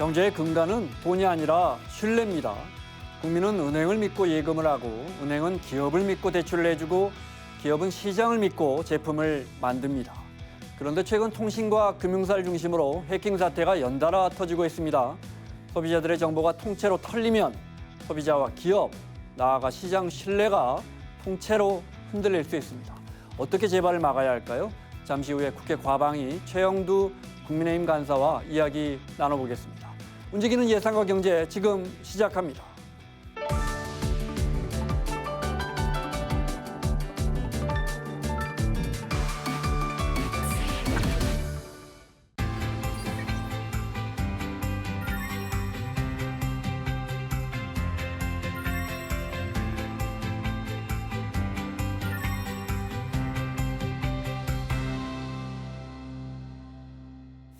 경제의 근간은 돈이 아니라 신뢰입니다. 국민은 은행을 믿고 예금을 하고 은행은 기업을 믿고 대출을 해주고 기업은 시장을 믿고 제품을 만듭니다. 그런데 최근 통신과 금융사를 중심으로 해킹 사태가 연달아 터지고 있습니다. 소비자들의 정보가 통째로 털리면 소비자와 기업, 나아가 시장 신뢰가 통째로 흔들릴 수 있습니다. 어떻게 재발을 막아야 할까요? 잠시 후에 국회 과방위 최영두 국민의힘 간사와 이야기 나눠보겠습니다. 움직이는 예상과 경제 지금 시작합니다.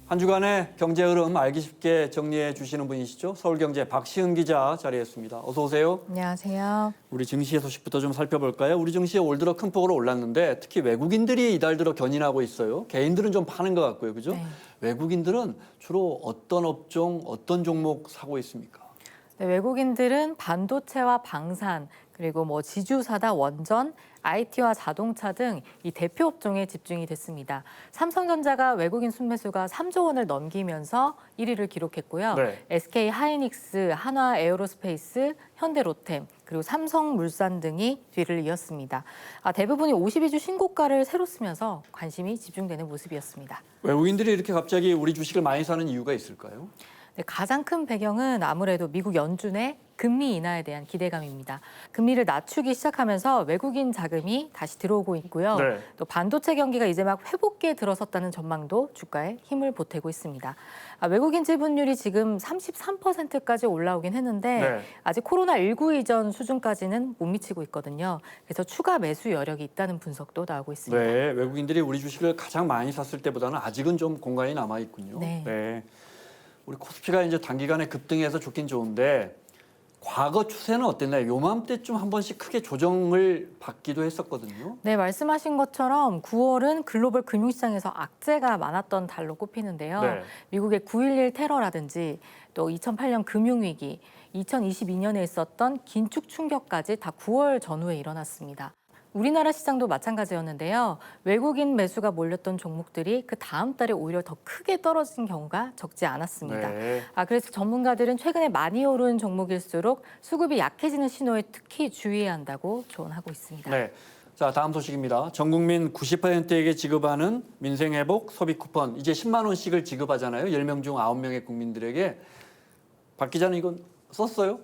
한 주간의 경제 흐름 알기 쉽게 정리해 주시는 분이시죠. 서울경제 박시은 기자 자리했습니다. 어서 오세요. 안녕하세요. 우리 증시의 소식부터 좀 살펴볼까요? 우리 증시 올 들어 큰 폭으로 올랐는데 특히 외국인들이 이달 들어 견인하고 있어요. 개인들은 좀 파는 것 같고요. 그죠? 네. 외국인들은 주로 어떤 업종, 어떤 종목 사고 있습니까? 네, 외국인들은 반도체와 방산, 그리고 지주사다 원전, IT와 자동차 등 이 대표 업종에 집중이 됐습니다. 삼성전자가 외국인 순매수가 3조 원을 넘기면서 1위를 기록했고요. 네. SK 하이닉스, 한화 에어로스페이스, 현대로템, 그리고 삼성물산 등이 뒤를 이었습니다. 대부분이 52주 신고가를 새로 쓰면서 관심이 집중되는 모습이었습니다. 외국인들이 이렇게 갑자기 우리 주식을 많이 사는 이유가 있을까요? 네, 가장 큰 배경은 아무래도 미국 연준의 금리 인하에 대한 기대감입니다. 금리를 낮추기 시작하면서 외국인 자금이 다시 들어오고 있고요. 네. 또 반도체 경기가 이제 막 회복기에 들어섰다는 전망도 주가에 힘을 보태고 있습니다. 외국인 지분율이 지금 33%까지 올라오긴 했는데 네. 아직 코로나19 이전 수준까지는 못 미치고 있거든요. 그래서 추가 매수 여력이 있다는 분석도 나오고 있습니다. 네, 외국인들이 우리 주식을 가장 많이 샀을 때보다는 아직은 좀 공간이 남아 있군요. 네. 우리 코스피가 이제 단기간에 급등해서 좋긴 좋은데 과거 추세는 어땠나요? 요맘때쯤 한 번씩 크게 조정을 받기도 했었거든요. 네, 말씀하신 것처럼 9월은 글로벌 금융시장에서 악재가 많았던 달로 꼽히는데요. 네. 미국의 9.11 테러라든지 또 2008년 금융위기, 2022년에 있었던 긴축 충격까지 다 9월 전후에 일어났습니다. 우리나라 시장도 마찬가지였는데요. 외국인 매수가 몰렸던 종목들이 그 다음 달에 오히려 더 크게 떨어진 경우가 적지 않았습니다. 네. 그래서 전문가들은 최근에 많이 오른 종목일수록 수급이 약해지는 신호에 특히 주의해야 한다고 조언하고 있습니다. 네. 자, 다음 소식입니다. 전 국민 90%에게 지급하는 민생회복 소비 쿠폰. 이제 10만 원씩을 지급하잖아요. 10명 중 9명의 국민들에게. 박 기자는 이건 썼어요?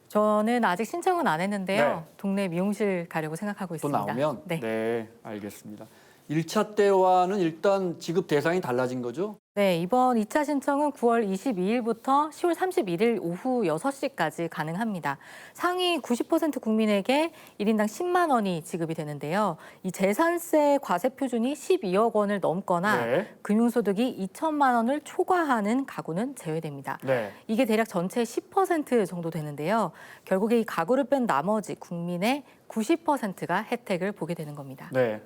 저는 아직 신청은 안 했는데요. 네. 동네 미용실 가려고 생각하고 또 있습니다. 나오면? 네. 네, 알겠습니다. 1차 때와는 일단 지급 대상이 달라진 거죠? 네, 이번 2차 신청은 9월 22일부터 10월 31일 오후 6시까지 가능합니다. 상위 90% 국민에게 1인당 10만 원이 지급이 되는데요. 이 재산세 과세 표준이 12억 원을 넘거나 네. 금융소득이 2천만 원을 초과하는 가구는 제외됩니다. 네. 이게 대략 전체의 10% 정도 되는데요. 결국에 이 가구를 뺀 나머지 국민의 90%가 혜택을 보게 되는 겁니다. 네.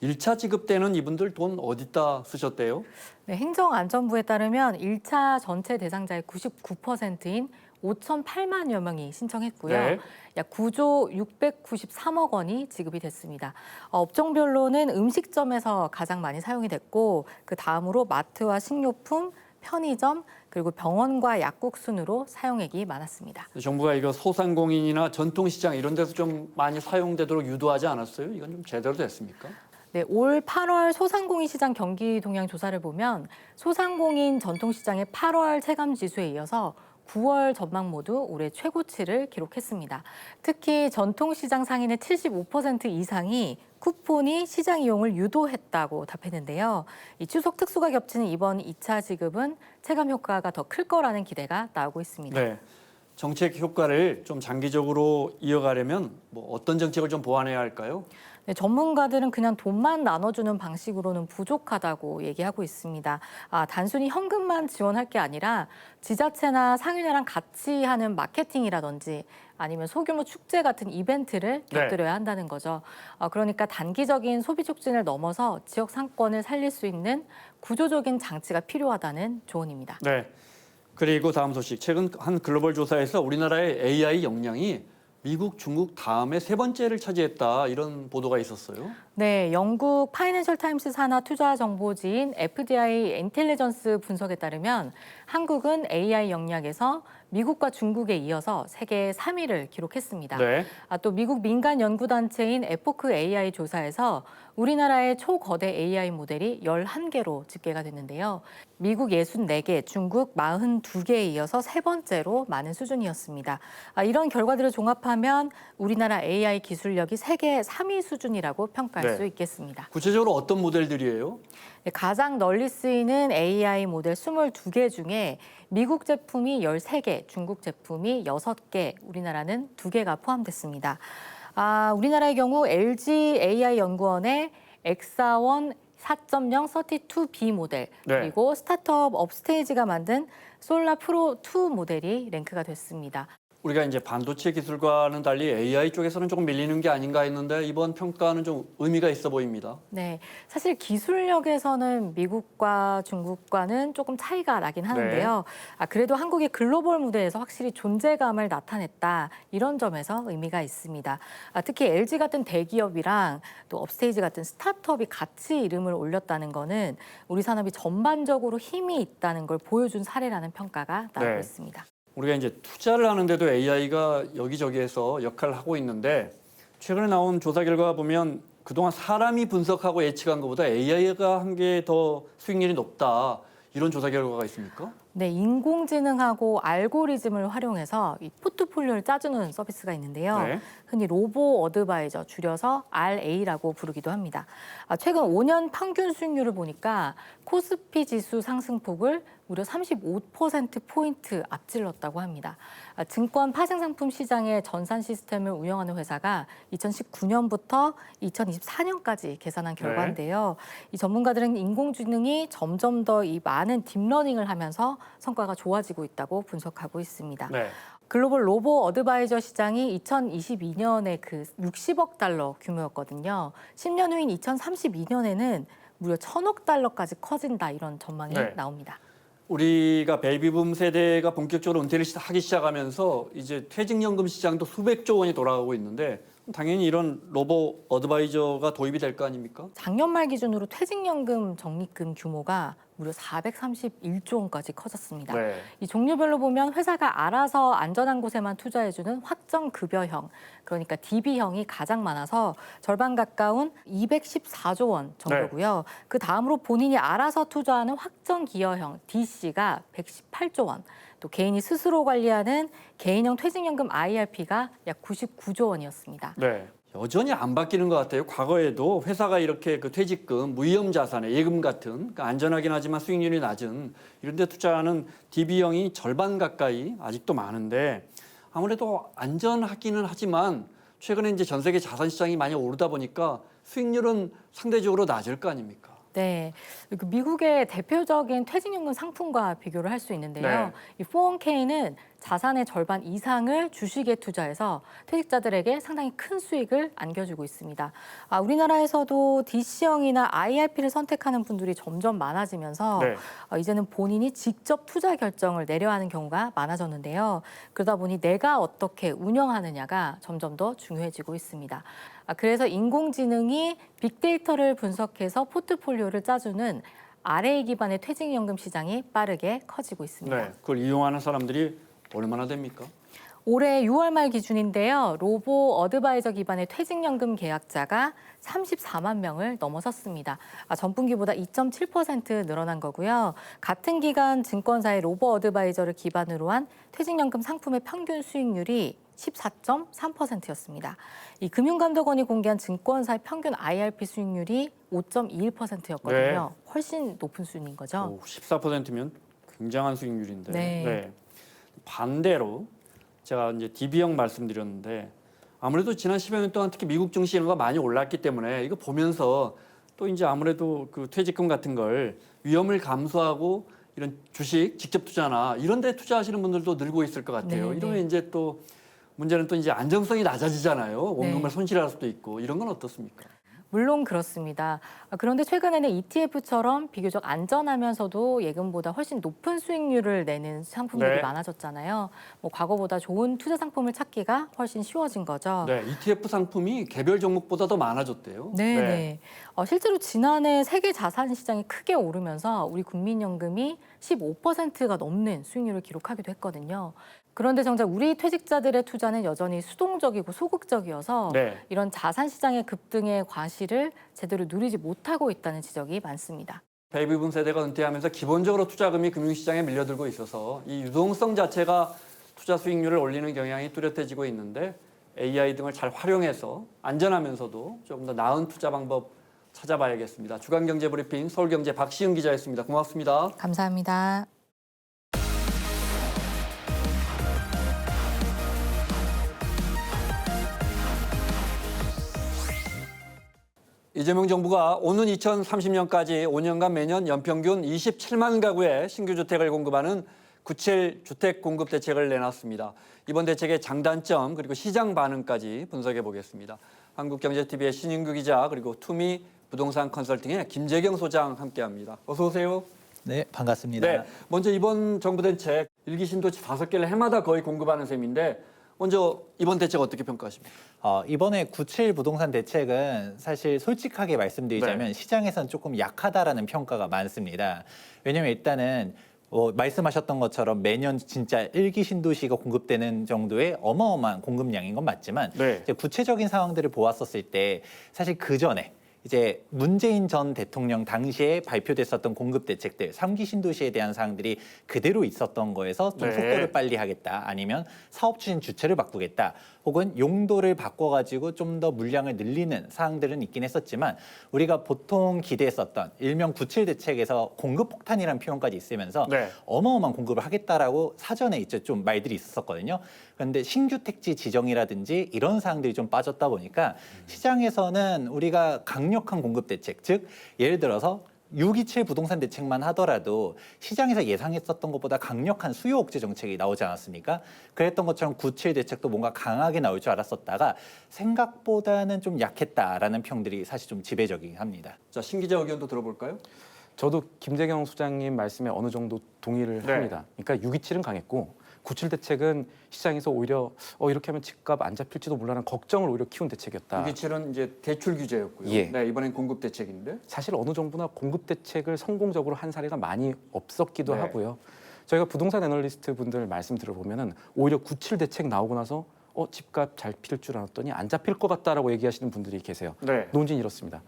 1차 지급 때는 이분들 돈 어디다 쓰셨대요? 네, 행정안전부에 따르면 1차 전체 대상자의 99%인 5,008만여 명이 신청했고요. 네. 약 9조 693억 원이 지급이 됐습니다. 업종별로는 음식점에서 가장 많이 사용이 됐고 그 다음으로 마트와 식료품, 편의점, 그리고 병원과 약국 순으로 사용액이 많았습니다. 정부가 이거 소상공인이나 전통시장 이런 데서 좀 많이 사용되도록 유도하지 않았어요? 이건 좀 제대로 됐습니까? 네, 올 8월 소상공인 시장 경기 동향 조사를 보면 소상공인 전통시장의 8월 체감 지수에 이어서 9월 전망 모두 올해 최고치를 기록했습니다. 특히 전통시장 상인의 75% 이상이 쿠폰이 시장 이용을 유도했다고 답했는데요. 이 추석 특수가 겹치는 이번 2차 지급은 체감 효과가 더 클 거라는 기대가 나오고 있습니다. 네. 정책 효과를 좀 장기적으로 이어가려면 어떤 정책을 좀 보완해야 할까요? 네, 전문가들은 그냥 돈만 나눠주는 방식으로는 부족하다고 얘기하고 있습니다. 단순히 현금만 지원할 게 아니라 지자체나 상인회랑 같이 하는 마케팅이라든지 아니면 소규모 축제 같은 이벤트를 곁들여야 한다는 거죠. 그러니까 단기적인 소비 촉진을 넘어서 지역 상권을 살릴 수 있는 구조적인 장치가 필요하다는 조언입니다. 네. 그리고 다음 소식. 최근 한 글로벌 조사에서 우리나라의 AI 역량이 미국, 중국 다음에 세 번째를 차지했다. 이런 보도가 있었어요. 네, 영국 파이낸셜 타임스 산하 투자 정보지인 FDI 인텔리전스 분석에 따르면 한국은 AI 역량에서 미국과 중국에 이어서 세계 3위를 기록했습니다. 네. 또 미국 민간 연구단체인 에포크 AI 조사에서 우리나라의 초거대 AI 모델이 11개로 집계가 됐는데요. 미국 64개, 중국 42개에 이어서 세 번째로 많은 수준이었습니다. 이런 결과들을 종합하면 우리나라 AI 기술력이 세계 3위 수준이라고 평가할 네. 수 있겠습니다. 구체적으로 어떤 모델들이에요? 가장 널리 쓰이는 AI 모델 22개 중에 미국 제품이 13개, 중국 제품이 6개, 우리나라는 2개가 포함됐습니다. 우리나라의 경우 LG AI 연구원의 엑사원 4.0 32B 모델, 네. 그리고 스타트업 업스테이지가 만든 솔라 프로 2 모델이 랭크가 됐습니다. 우리가 이제 반도체 기술과는 달리 AI 쪽에서는 조금 밀리는 게 아닌가 했는데 이번 평가는 좀 의미가 있어 보입니다. 네, 사실 기술력에서는 미국과 중국과는 조금 차이가 나긴 하는데요. 그래도 한국이 글로벌 무대에서 확실히 존재감을 나타냈다, 이런 점에서 의미가 있습니다. 특히 LG 같은 대기업이랑 또 업스테이지 같은 스타트업이 같이 이름을 올렸다는 거는 우리 산업이 전반적으로 힘이 있다는 걸 보여준 사례라는 평가가 나오고 네. 있습니다. 우리가 이제 투자를 하는데도 AI가 여기저기에서 역할을 하고 있는데 최근에 나온 조사 결과 보면 그동안 사람이 분석하고 예측한 것보다 AI가 한 게 더 수익률이 높다. 이런 조사 결과가 있습니까? 네, 인공지능하고 알고리즘을 활용해서 이 포트폴리오를 짜주는 서비스가 있는데요. 네. 흔히 로보 어드바이저, 줄여서 RA라고 부르기도 합니다. 최근 5년 평균 수익률을 보니까 코스피 지수 상승폭을 무려 35%포인트 앞질렀다고 합니다. 증권 파생상품 시장의 전산 시스템을 운영하는 회사가 2019년부터 2024년까지 계산한 결과인데요. 이 전문가들은 인공지능이 점점 더 이 많은 딥러닝을 하면서 성과가 좋아지고 있다고 분석하고 있습니다. 네. 글로벌 로보 어드바이저 시장이 2022년에 그 60억 달러 규모였거든요. 10년 후인 2032년에는 무려 1,000억 달러까지 커진다, 이런 전망이 네. 나옵니다. 우리가 베이비붐 세대가 본격적으로 은퇴를 하기 시작하면서 이제 퇴직연금 시장도 수백조 원이 돌아가고 있는데 당연히 이런 로보 어드바이저가 도입이 될 거 아닙니까? 작년 말 기준으로 퇴직연금 적립금 규모가 무려 431조 원까지 커졌습니다. 네. 이 종류별로 보면 회사가 알아서 안전한 곳에만 투자해주는 확정급여형, 그러니까 DB형이 가장 많아서 절반 가까운 214조 원 정도고요. 그 다음으로 본인이 알아서 투자하는 확정기여형 DC가 118조 원, 또 개인이 스스로 관리하는 개인형 퇴직연금 IRP가 약 99조 원이었습니다. 네. 여전히 안 바뀌는 것 같아요. 과거에도 회사가 이렇게 그 퇴직금, 무위험 자산에 예금 같은 그러니까 안전하긴 하지만 수익률이 낮은 이런 데 투자하는 DB형이 절반 가까이 아직도 많은데 아무래도 안전하기는 하지만 최근에 이제 전 세계 자산 시장이 많이 오르다 보니까 수익률은 상대적으로 낮을 거 아닙니까? 네, 그 미국의 대표적인 퇴직연금 상품과 비교를 할 수 있는데요. 네. 이 401k는 자산의 절반 이상을 주식에 투자해서 퇴직자들에게 상당히 큰 수익을 안겨주고 있습니다. 우리나라에서도 DC형이나 IRP를 선택하는 분들이 점점 많아지면서 네. 이제는 본인이 직접 투자 결정을 내려야 하는 경우가 많아졌는데요. 그러다 보니 내가 어떻게 운영하느냐가 점점 더 중요해지고 있습니다. 그래서 인공지능이 빅데이터를 분석해서 포트폴리오를 짜주는 RA 기반의 퇴직연금 시장이 빠르게 커지고 있습니다. 네. 그걸 이용하는 사람들이 얼마나 됩니까? 올해 6월 말 기준인데요. 로보 어드바이저 기반의 퇴직연금 계약자가 34만 명을 넘어섰습니다. 전분기보다 2.7% 늘어난 거고요. 같은 기간 증권사의 로보 어드바이저를 기반으로 한 퇴직연금 상품의 평균 수익률이 14.3%였습니다. 이 금융감독원이 공개한 증권사의 평균 IRP 수익률이 5.21%였거든요. 훨씬 높은 수준인 거죠. 14%면 굉장한 수익률인데. 네. 반대로 제가 이제 DB형 말씀드렸는데 아무래도 지난 10여 년 동안 특히 미국 증시 이런 거 많이 올랐기 때문에 이거 보면서 또 이제 아무래도 그 퇴직금 같은 걸 위험을 감수하고 이런 주식 직접 투자나 이런 데 투자하시는 분들도 늘고 있을 것 같아요. 네, 이러면 이제 또 문제는 또 이제 안정성이 낮아지잖아요. 원금을 네. 손실할 수도 있고 이런 건 어떻습니까? 물론 그렇습니다. 그런데 최근에는 ETF처럼 비교적 안전하면서도 예금보다 훨씬 높은 수익률을 내는 상품들이 네. 많아졌잖아요. 뭐 과거보다 좋은 투자 상품을 찾기가 훨씬 쉬워진 거죠. 네, ETF 상품이 개별 종목보다 더 많아졌대요. 네네. 실제로 지난해 세계 자산 시장이 크게 오르면서 우리 국민연금이 15%가 넘는 수익률을 기록하기도 했거든요. 그런데 정작 우리 퇴직자들의 투자는 여전히 수동적이고 소극적이어서 네. 이런 자산 시장의 급등의 과실을 제대로 누리지 못하고 있다는 지적이 많습니다. 베이비붐 세대가 은퇴하면서 기본적으로 투자금이 금융시장에 밀려들고 있어서 이 유동성 자체가 투자 수익률을 올리는 경향이 뚜렷해지고 있는데 AI 등을 잘 활용해서 안전하면서도 조금 더 나은 투자 방법 찾아봐야겠습니다. 주간경제브리핑 서울경제 박시은 기자였습니다. 고맙습니다. 감사합니다. 이재명 정부가 오는 2030년까지 5년간 매년 연평균 27만 가구의 신규 주택을 공급하는 97 주택 공급 대책을 내놨습니다. 이번 대책의 장단점 그리고 시장 반응까지 분석해 보겠습니다. 한국경제TV의 신인규 기자 그리고 투미 부동산 컨설팅의 김재경 소장 함께합니다. 어서 오세요. 네, 반갑습니다. 네, 먼저 이번 정부 대책 일기 신도시 5개를 해마다 거의 공급하는 셈인데 먼저 이번 대책 어떻게 평가하십니까? 이번에 97 부동산 대책은 사실 솔직하게 말씀드리자면 시장에서는 조금 약하다라는 평가가 많습니다. 왜냐하면 일단은 말씀하셨던 것처럼 매년 진짜 일기 신도시가 공급되는 정도의 어마어마한 공급량인 건 맞지만 이제 구체적인 상황들을 보았었을 때 사실 그 전에 이제 문재인 전 대통령 당시에 발표됐었던 공급 대책들, 3기 신도시에 대한 사항들이 그대로 있었던 거에서 좀 속도를 빨리 하겠다, 아니면 사업 추진 주체를 바꾸겠다, 혹은 용도를 바꿔가지고 좀 더 물량을 늘리는 사항들은 있긴 했었지만 우리가 보통 기대했었던 일명 97 대책에서 공급 폭탄이라는 표현까지 있으면서 어마어마한 공급을 하겠다라고 사전에 이제 좀 말들이 있었거든요. 그런데 신규 택지 지정이라든지 이런 사항들이 좀 빠졌다 보니까 시장에서는 우리가 강력한 공급 대책, 즉 예를 들어서 627 부동산 대책만 하더라도 시장에서 예상했었던 것보다 강력한 수요 억제 정책이 나오지 않았습니까? 그랬던 것처럼 97 대책도 뭔가 강하게 나올 줄 알았었다가 생각보다는 좀 약했다라는 평들이 사실 좀 지배적이긴 합니다. 자, 신 기자 의견도 들어볼까요? 저도 김재경 소장님 말씀에 어느 정도 동의를 합니다. 그러니까 627은 강했고 97 대책은 시장에서 오히려 이렇게 하면 집값 안 잡힐지도 몰라라는 걱정을 오히려 키운 대책이었다. 627은 이제 대출 규제였고요. 예. 네, 이번엔 공급 대책인데. 사실 어느 정부나 공급 대책을 성공적으로 한 사례가 많이 없었기도 하고요. 저희가 부동산 애널리스트 분들 말씀 들어보면은 오히려 97 대책 나오고 나서 집값 잘 필 줄 알았더니 안 잡힐 것 같다라고 얘기하시는 분들이 계세요. 논지는 이렇습니다.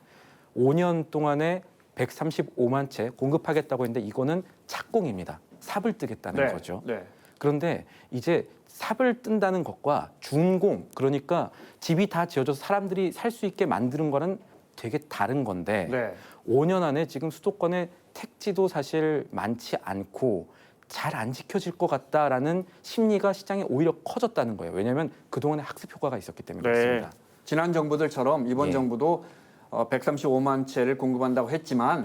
5년 동안에 135만 채 공급하겠다고 했는데 이거는 착공입니다. 삽을 뜨겠다는 거죠. 그런데 이제 삽을 뜬다는 것과 준공, 그러니까 집이 다 지어져서 사람들이 살 수 있게 만드는 거는 되게 다른 건데 5년 안에 지금 수도권의 택지도 사실 많지 않고 잘 안 지켜질 것 같다라는 심리가 시장에 오히려 커졌다는 거예요. 왜냐하면 그동안에 학습 효과가 있었기 때문에 그렇습니다. 지난 정부들처럼 이번 정부도 135만 채를 공급한다고 했지만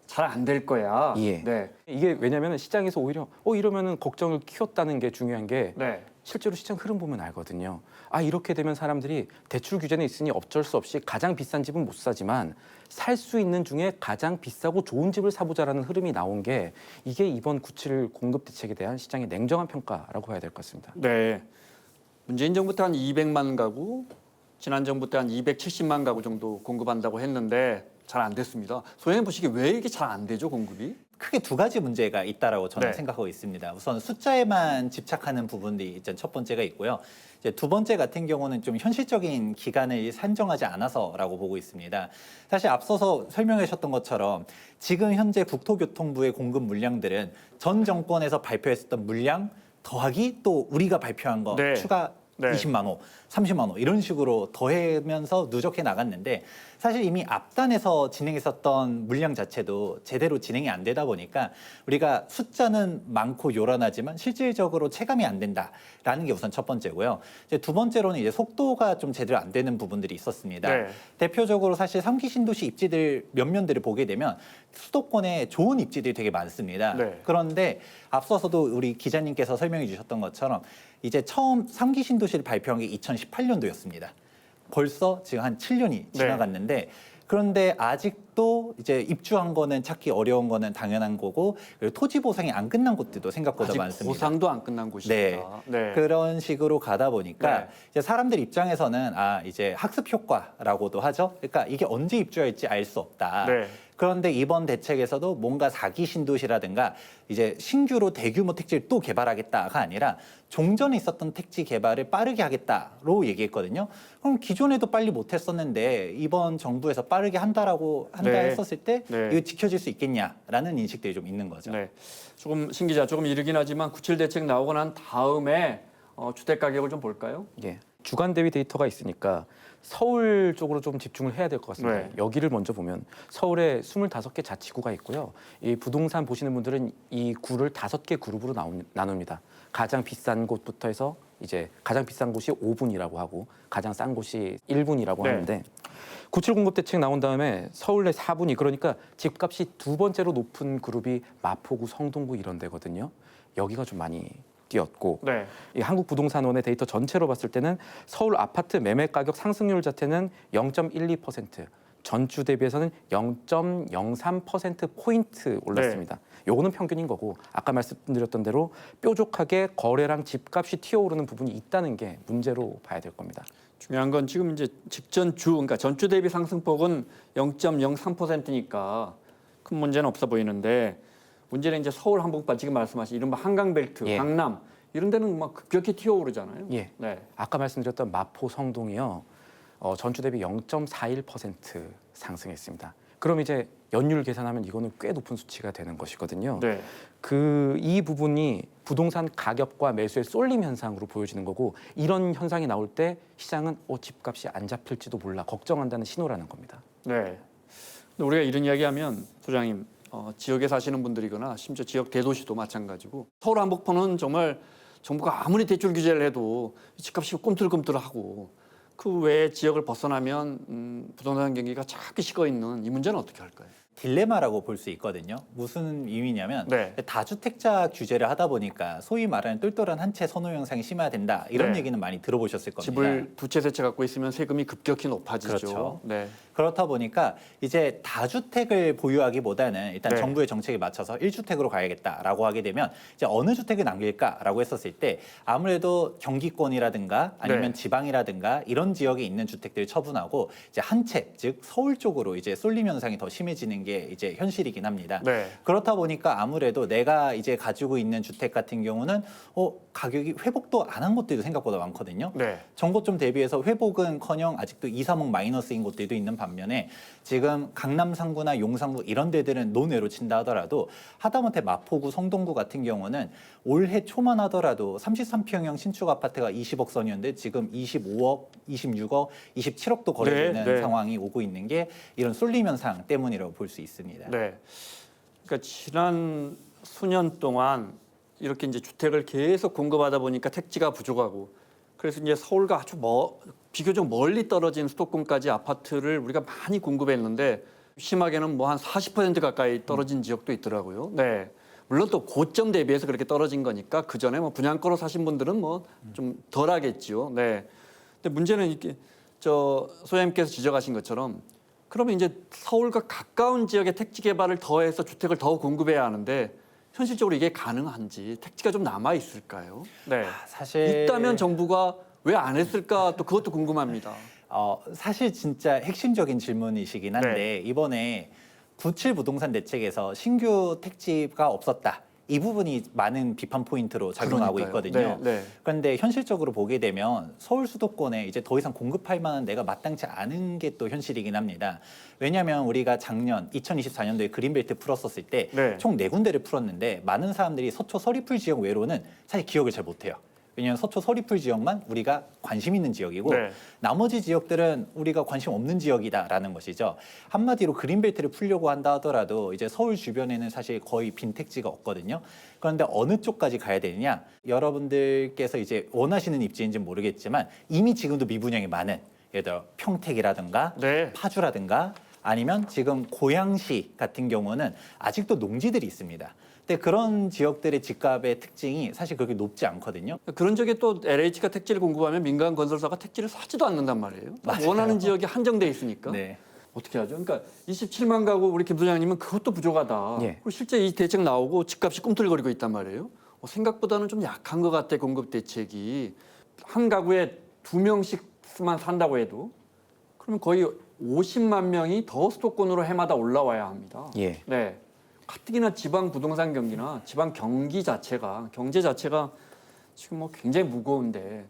잘 안 될 거야. 이게 왜냐하면 시장에서 오히려 이러면은 걱정을 키웠다는 게 중요한 게 실제로 시장 흐름 보면 알거든요. 이렇게 되면 사람들이 대출 규제는 있으니 어쩔 수 없이 가장 비싼 집은 못 사지만 살 수 있는 중에 가장 비싸고 좋은 집을 사보자라는 흐름이 나온 게 이게 이번 97 공급 대책에 대한 시장의 냉정한 평가라고 봐야 될 것 같습니다. 문재인 정부 때 한 200만 가구, 지난 정부 때 한 270만 가구 정도 공급한다고 했는데 잘 안 됐습니다. 소장님 보시기에 왜 이게 잘 안 되죠, 공급이? 크게 두 가지 문제가 있다라고 저는 생각하고 있습니다. 우선 숫자에만 집착하는 부분들이 일단 첫 번째가 있고요. 이제 두 번째 같은 경우는 좀 현실적인 기간을 산정하지 않아서라고 보고 있습니다. 사실 앞서서 설명해 주셨던 것처럼 지금 현재 국토교통부의 공급 물량들은 전 정권에서 발표했었던 물량 더하기 또 우리가 발표한 거 추가 20만 호, 30만 호 이런 식으로 더하면서 누적해 나갔는데 사실 이미 앞단에서 진행했었던 물량 자체도 제대로 진행이 안 되다 보니까 우리가 숫자는 많고 요란하지만 실질적으로 체감이 안 된다라는 게 우선 첫 번째고요. 이제 두 번째로는 이제 속도가 좀 제대로 안 되는 부분들이 있었습니다. 대표적으로 사실 3기 신도시 입지들 면면들을 보게 되면 수도권에 좋은 입지들이 되게 많습니다. 그런데 앞서서도 우리 기자님께서 설명해 주셨던 것처럼 이제 처음 3기 신도시를 발표한 게 2018년도였습니다. 벌써 지금 한 7년이 지나갔는데 그런데 아직도 이제 입주한 거는 찾기 어려운 거는 당연한 거고, 그리고 토지 보상이 안 끝난 곳들도 생각보다 아직 많습니다. 보상도 안 끝난 곳입니다. 네. 그런 식으로 가다 보니까 네. 이제 사람들 입장에서는 이제 학습 효과라고도 하죠. 그러니까 이게 언제 입주할지 알 수 없다. 네. 그런데 이번 대책에서도 뭔가 4기 신도시라든가 이제 신규로 대규모 택지를 또 개발하겠다가 아니라 종전에 있었던 택지 개발을 빠르게 하겠다로 얘기했거든요. 그럼 기존에도 빨리 못했었는데 이번 정부에서 빠르게 한다 네. 했었을 때 네. 이거 지켜질 수 있겠냐라는 인식들이 좀 있는 거죠. 네. 조금 신 기자 조금 이르긴 하지만 97 대책 나오고 난 다음에 주택 가격을 좀 볼까요? 예. 주간 대비 데이터가 있으니까 서울 쪽으로 좀 집중을 해야 될 것 같습니다. 네. 여기를 먼저 보면 서울에 25개 자치구가 있고요. 이 부동산 보시는 분들은 이 구를 5개 그룹으로 나눕니다. 가장 비싼 곳부터 해서 이제 가장 비싼 곳이 5분이라고 하고 가장 싼 곳이 1분이라고 네. 하는데 97 공급 대책 나온 다음에 서울 내 4분이 그러니까 집값이 두 번째로 높은 그룹이 마포구, 성동구 이런 데거든요. 여기가 좀 많이 뛰었고 네. 이 한국부동산원의 데이터 전체로 봤을 때는 서울 아파트 매매 가격 상승률 자체는 0.12%, 전주 대비해서는 0.03% 포인트 올랐습니다. 요거는 평균인 거고 아까 말씀드렸던 대로 뾰족하게 거래랑 집값이 튀어오르는 부분이 있다는 게 문제로 봐야 될 겁니다. 중요한 건 지금 이제 직전 주, 그러니까 전주 대비 상승폭은 0.03%니까 큰 문제는 없어 보이는데 문제는 이제 서울 한복판 지금 말씀하신 이른바 한강벨트, 예. 강남 이런 데는 막 급격히 튀어오르잖아요. 예. 네. 아까 말씀드렸던 마포 성동이요. 전주 대비 0.41% 상승했습니다. 그럼 이제 연율 계산하면 이거는 꽤 높은 수치가 되는 것이거든요. 네. 이 부분이 부동산 가격과 매수의 쏠림 현상으로 보여지는 거고 이런 현상이 나올 때 시장은 집값이 안 잡힐지도 몰라 걱정한다는 신호라는 겁니다. 네. 근데 우리가 이런 이야기하면 소장님 지역에 사시는 분들이거나 심지어 지역 대도시도 마찬가지고 서울 한복판은 정말 정부가 아무리 대출 규제를 해도 집값이 꿈틀꿈틀하고 그 외에 지역을 벗어나면 부동산 경기가 차갑게 식어 있는 이 문제는 어떻게 할까요? 딜레마라고 볼 수 있거든요. 무슨 의미냐면 네. 다주택자 규제를 하다 보니까 소위 말하는 똘똘한 한 채 선호 현상이 심해야 된다. 이런 네. 얘기는 많이 들어보셨을 겁니다. 집을 두 채 세 채 갖고 있으면 세금이 급격히 높아지죠. 그렇죠. 네. 그렇다 보니까 이제 다주택을 보유하기보다는 일단 네. 정부의 정책에 맞춰서 1주택으로 가야겠다라고 하게 되면 이제 어느 주택을 남길까라고 했었을 때 아무래도 경기권이라든가 아니면 네. 지방이라든가 이런 지역에 있는 주택들을 처분하고 이제 한 채, 즉 서울 쪽으로 이제 쏠림 현상이 더 심해지는 게 이제 현실이긴 합니다. 네. 그렇다 보니까 아무래도 내가 이제 가지고 있는 주택 같은 경우는 가격이 회복도 안 한 곳들도 생각보다 많거든요. 네. 전고점 대비해서 회복은커녕 아직도 2, 3억 마이너스인 곳들도 있는 반면에 지금 강남 상구나 용산구 이런 데들은 논외로 친다 하더라도 하다못해 마포구, 성동구 같은 경우는 올해 초만 하더라도 33평형 신축 아파트가 20억 선이었는데 지금 25억, 26억, 27억도 거래되는 네, 네. 상황이 오고 있는 게 이런 쏠림 현상 때문이라고 볼 수 있습니다. 네. 그러니까 지난 수년 동안 이렇게 이제 주택을 계속 공급하다 보니까 택지가 부족하고 그래서 이제 서울과 아주 비교적 멀리 떨어진 수도권까지 아파트를 우리가 많이 공급했는데 심하게는 뭐 한 40% 가까이 떨어진 지역도 있더라고요. 네. 물론 또 고점 대비해서 그렇게 떨어진 거니까 그 전에 뭐 분양가로 사신 분들은 뭐 좀 덜하겠죠. 네. 근데 문제는 이렇게 소장님께서 지적하신 것처럼 그러면 이제 서울과 가까운 지역의 택지 개발을 더해서 주택을 더 공급해야 하는데 현실적으로 이게 가능한지 택지가 좀 남아 있을까요? 네. 사실 있다면 정부가 왜 안 했을까 또 그것도 궁금합니다. 사실 진짜 핵심적인 질문이시긴 한데 네. 이번에 97 부동산 대책에서 신규 택지가 없었다. 이 부분이 많은 비판 포인트로 작용하고 그러니까요. 있거든요. 네, 네. 그런데 현실적으로 보게 되면 서울 수도권에 이제 더 이상 공급할 만한 데가 마땅치 않은 게 또 현실이긴 합니다. 왜냐하면 우리가 작년 2024년도에 그린벨트 풀었었을 때 네. 총 4군데를 풀었는데 많은 사람들이 서초 서리풀 지역 외로는 사실 기억을 잘 못해요. 왜냐하면 서초 서리풀 지역만 우리가 관심 있는 지역이고 네. 나머지 지역들은 우리가 관심 없는 지역이다라는 것이죠. 한마디로 그린벨트를 풀려고 한다 하더라도 이제 서울 주변에는 사실 거의 빈 택지가 없거든요. 그런데 어느 쪽까지 가야 되느냐? 여러분들께서 이제 원하시는 입지인지는 모르겠지만 이미 지금도 미분양이 많은 예를 들어 평택이라든가 네. 파주라든가 아니면 지금 고양시 같은 경우는 아직도 농지들이 있습니다. 근데 그런 지역들의 집값의 특징이 사실 그렇게 높지 않거든요. 그런 적에 또 LH가 택지를 공급하면 민간 건설사가 택지를 사지도 않는단 말이에요. 맞아요. 원하는 지역이 한정돼 있으니까. 네. 어떻게 하죠? 그러니까 27만 가구 우리 김 소장님은 그것도 부족하다. 예. 그리고 실제 이 대책 나오고 집값이 꿈틀거리고 있단 말이에요. 생각보다는 좀 약한 것 같아 공급 대책이. 한 가구에 2명씩만 산다고 해도 그러면 거의 50만 명이 더 수도권으로 해마다 올라와야 합니다. 예. 네. 가뜩이나 지방 부동산 경기나 지방 경기 자체가 경제 자체가 지금 뭐 굉장히 무거운데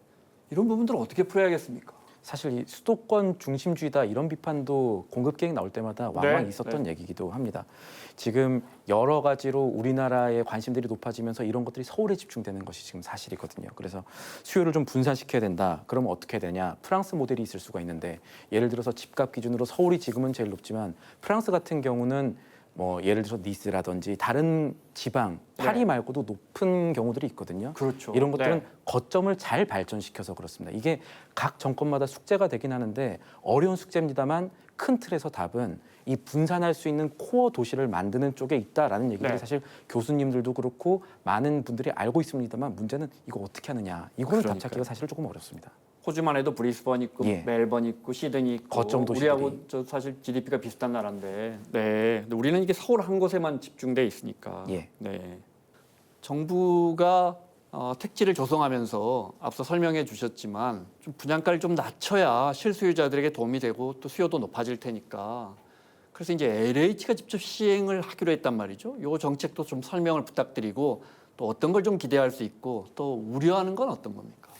이런 부분들을 어떻게 풀어야겠습니까? 사실 이 수도권 중심주의다 이런 비판도 공급 계획 나올 때마다 왕왕 네, 있었던 얘기이기도 합니다. 지금 여러 가지로 우리나라의 관심들이 높아지면서 이런 것들이 서울에 집중되는 것이 지금 사실이거든요. 그래서 수요를 좀 분산시켜야 된다. 그러면 어떻게 되냐? 프랑스 모델이 있을 수가 있는데 예를 들어서 집값 기준으로 서울이 지금은 제일 높지만 프랑스 같은 경우는 뭐 예를 들어서 니스라든지 다른 지방 파리 네. 말고도 높은 경우들이 있거든요. 그렇죠. 이런 것들은 네. 거점을 잘 발전시켜서 그렇습니다. 이게 각 정권마다 숙제가 되긴 하는데 어려운 숙제입니다만 큰 틀에서 답은 이 분산할 수 있는 코어 도시를 만드는 쪽에 있다라는 얘기들이 네. 사실 교수님들도 그렇고 많은 분들이 알고 있습니다만 문제는 이거 어떻게 하느냐. 이거는 답 그러니까요. 찾기가 사실 조금 어렵습니다. 호주만 해도 브리스번 있고 예. 멜번 있고 시드니 있고 거점 도시들이. 우리하고 저 사실 GDP가 비슷한 나라인데 네. 근데 우리는 이게 서울 한 곳에만 집중돼 있으니까 예. 네. 정부가 택지를 조성하면서 앞서 설명해 주셨지만 좀 분양가를 좀 낮춰야 실수요자들에게 도움이 되고 또 수요도 높아질 테니까 그래서 이제 LH가 직접 시행을 하기로 했단 말이죠. 요 정책도 좀 설명을 부탁드리고 또 어떤 걸 좀 기대할 수 있고 또 우려하는 건 어떤 겁니까?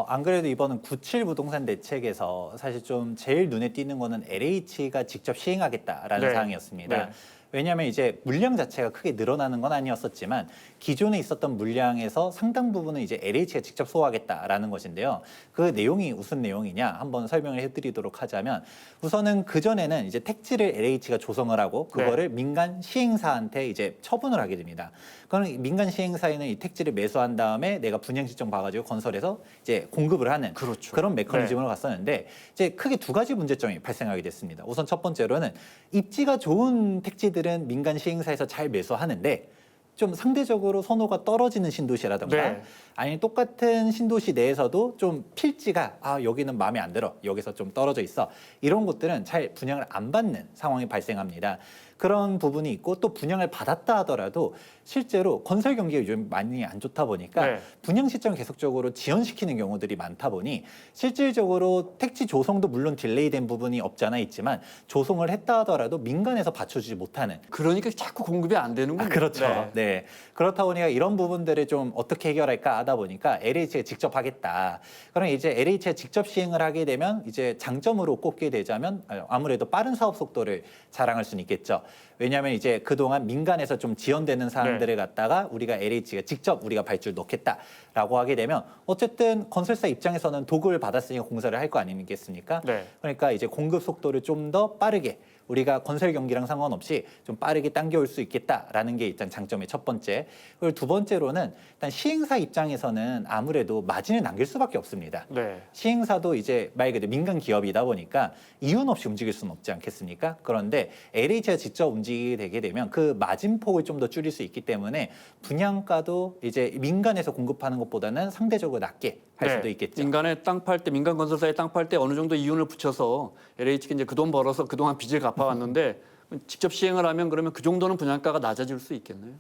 안 그래도 이번은 97 부동산 대책에서 사실 좀 제일 눈에 띄는 거는 LH가 직접 시행하겠다라는 네. 사항이었습니다. 네. 왜냐하면 이제 물량 자체가 크게 늘어나는 건 아니었었지만 기존에 있었던 물량에서 상당 부분은 이제 LH가 직접 소화하겠다라는 것인데요. 그 내용이 무슨 내용이냐 한번 설명을 해드리도록 하자면 우선은 그 전에는 이제 택지를 LH가 조성을 하고 그거를 민간 시행사한테 이제 처분을 하게 됩니다. 그러면 민간 시행사에는 이 택지를 매수한 다음에 내가 분양 지정 봐가지고 건설해서 이제 공급을 하는 그렇죠. 그런 메커니즘으로 갔었는데 이제 크게 두 가지 문제점이 발생하게 됐습니다. 우선 첫 번째로는 입지가 좋은 택지들은 민간 시행사에서 잘 매수하는데 좀 상대적으로 선호가 떨어지는 신도시라든가 네. 아니면 똑같은 신도시 내에서도 좀 필지가 여기는 마음에 안 들어 여기서 좀 떨어져 있어 이런 곳들은 잘 분양을 안 받는 상황이 발생합니다. 그런 부분이 있고 또 분양을 받았다 하더라도 실제로 건설 경기가 요즘 많이 안 좋다 보니까 네. 분양 시점 계속적으로 지연시키는 경우들이 많다 보니 실질적으로 택지 조성도 물론 딜레이된 부분이 없지 않아 있지만 조성을 했다 하더라도 민간에서 받쳐주지 못하는 그러니까 자꾸 공급이 안 되는군요. 그렇죠. 네. 네. 그렇다 보니까 이런 부분들을 좀 어떻게 해결할까 하다 보니까 LH가 직접 하겠다. 그럼 이제 LH가 직접 시행을 하게 되면 이제 장점으로 꼽게 되자면 아무래도 빠른 사업 속도를 자랑할 수는 있겠죠. 왜냐하면 이제 그동안 민간에서 좀 지연되는 사항들을 갖다가 우리가 LH가 직접 우리가 발주를 넣겠다라고 하게 되면 어쨌든 건설사 입장에서는 도급을 받았으니까 공사를 할 거 아니겠습니까? 네. 그러니까 이제 공급 속도를 좀 더 빠르게 우리가 건설 경기랑 상관없이 좀 빠르게 당겨올 수 있겠다라는 게 일단 장점의 첫 번째. 그리고 두 번째로는 일단 시행사 입장에서는 아무래도 마진을 남길 수밖에 없습니다. 네. 시행사도 이제 말 그대로 민간 기업이다 보니까 이윤 없이 움직일 수는 없지 않겠습니까? 그런데 LH가 직접 움직이게 되게 되면 그 마진폭을 좀 더 줄일 수 있기 때문에 분양가도 이제 민간에서 공급하는 것보다는 상대적으로 낮게 할 수도 있겠죠. 민간에 땅 팔 때, 민간 건설사에 땅 팔 때 어느 정도 이윤을 붙여서 LH가 이제 그 돈 벌어서 그동안 빚을 갚아왔는데 직접 시행을 하면 그러면 그 정도는 분양가가 낮아질 수 있겠네요.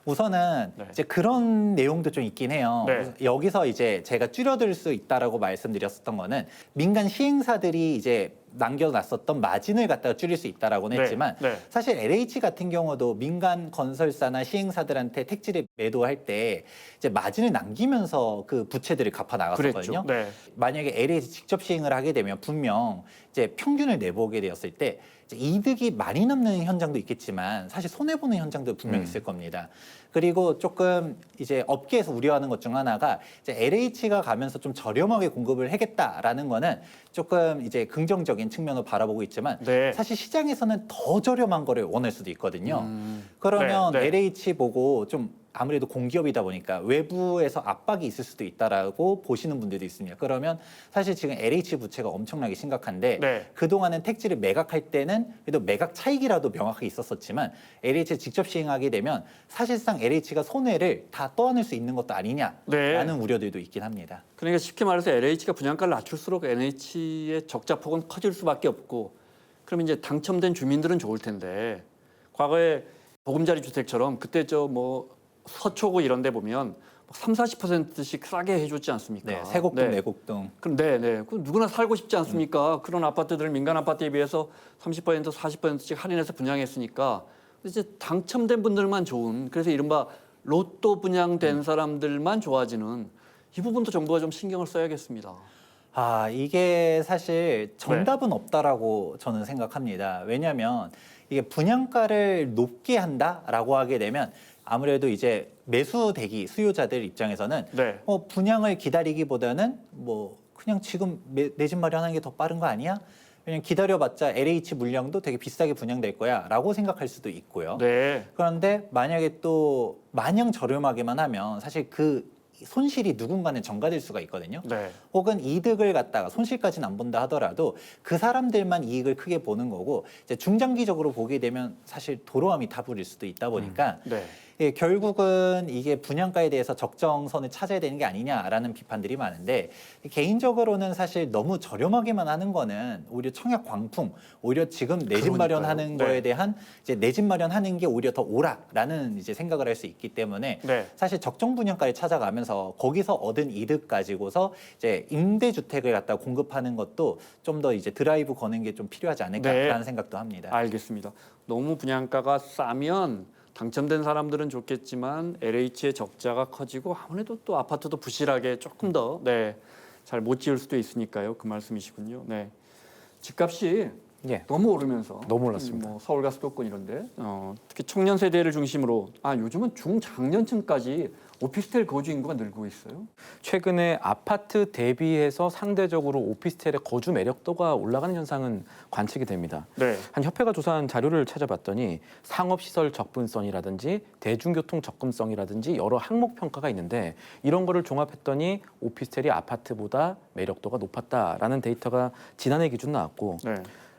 우선은 네. 이제 그런 내용도 좀 있긴 해요. 네. 여기서 이제 제가 줄여들 수 있다라고 말씀드렸었던 거는 민간 시행사들이 이제 남겨놨었던 마진을 갖다가 줄일 수 있다라고는 네. 했지만 네. 사실 LH 같은 경우도 민간 건설사나 시행사들한테 택지를 매도할 때 이제 마진을 남기면서 그 부채들을 갚아 나갔었거든요. 그랬죠. 네. 만약에 LH 직접 시행을 하게 되면 분명 이제 평균을 내보게 되었을 때 이제 이득이 많이 남는 현장도 있겠지만 사실 손해 보는 현장도 분명 있을 겁니다. 그리고 조금 이제 업계에서 우려하는 것 중 하나가 이제 LH가 가면서 좀 저렴하게 공급을 하겠다라는 거는 조금 이제 긍정적인 측면으로 바라보고 있지만 네. 사실 시장에서는 더 저렴한 거를 원할 수도 있거든요. 그러면 네, 네. LH 보고 좀 아무래도 공기업이다 보니까 외부에서 압박이 있을 수도 있다라고 보시는 분들도 있습니다. 그러면 사실 지금 LH 부채가 엄청나게 심각한데 네. 그동안은 택지를 매각할 때는 그래도 매각 차익이라도 명확하게 있었었지만 LH가 직접 시행하게 되면 사실상 LH가 손해를 다 떠안을 수 있는 것도 아니냐라는 우려들도 있긴 합니다. 그러니까 쉽게 말해서 LH가 분양가를 낮출수록 NH의 적자 폭은 커질 수밖에 없고 그러면 이제 당첨된 주민들은 좋을 텐데 과거에 보금자리 주택처럼 그때 저 뭐 서초구 이런 데 보면 30~40%씩 싸게 해줬지 않습니까? 네, 세곡동, 내곡동. 그럼 네. 그 누구나 살고 싶지 않습니까? 그런 아파트들을 민간 아파트에 비해서 30%, 40%씩 할인해서 분양했으니까 이제 당첨된 분들만 좋은 그래서 이른바 로또 분양된 사람들만 좋아지는 이 부분도 정부가 좀 신경을 써야겠습니다. 아, 이게 사실 정답은 없다라고 저는 생각합니다. 왜냐하면 이게 분양가를 높게 한다라고 하게 되면 아무래도 이제 매수 대기 수요자들 입장에서는 네. 분양을 기다리기보다는 뭐 그냥 지금 내 집 마련하는 게 더 빠른 거 아니야? 왜냐면 기다려봤자 LH 물량도 되게 비싸게 분양될 거야라고 생각할 수도 있고요. 네. 그런데 만약에 또 마냥 저렴하게만 하면 사실 그 손실이 누군가는 전가될 수가 있거든요. 네. 혹은 이득을 갖다가 손실까지는 안 본다 하더라도 그 사람들만 이익을 크게 보는 거고 이제 중장기적으로 보게 되면 사실 도로함이 다불일 수도 있다 보니까 네. 예, 결국은 이게 분양가에 대해서 적정선을 찾아야 되는 게 아니냐라는 비판들이 많은데 개인적으로는 사실 너무 저렴하게만 하는 거는 오히려 청약 광풍, 오히려 지금 내 집 그러니까요. 마련하는 네. 거에 대한 이제 내 집 마련하는 게 오히려 더 옳아라는 이제 생각을 할 수 있기 때문에 네. 사실 적정 분양가를 찾아가면서 거기서 얻은 이득 가지고서 이제 임대 주택을 갖다 공급하는 것도 좀 더 이제 드라이브 거는 게 좀 필요하지 않을까라는 네. 생각도 합니다. 알겠습니다. 너무 분양가가 싸면 당첨된 사람들은 좋겠지만 LH의 적자가 커지고 아무래도 또 아파트도 부실하게 조금 더 잘 못 지을 수도 있으니까요. 그 말씀이시군요. 네. 집값이 예. 너무 오르면서 너무 올랐습니다. 뭐 서울과 수도권 이런데 특히 청년 세대를 중심으로 요즘은 중장년층까지 오피스텔 거주 인구가 늘고 있어요. 최근에 아파트 대비해서 상대적으로 오피스텔의 거주 매력도가 올라가는 현상은 관측이 됩니다. 네. 한 협회가 조사한 자료를 찾아봤더니 상업시설 접근성이라든지 대중교통 접근성이라든지 여러 항목 평가가 있는데 이런 거를 종합했더니 오피스텔이 아파트보다 매력도가 높았다라는 데이터가 지난해 기준 나왔고 네.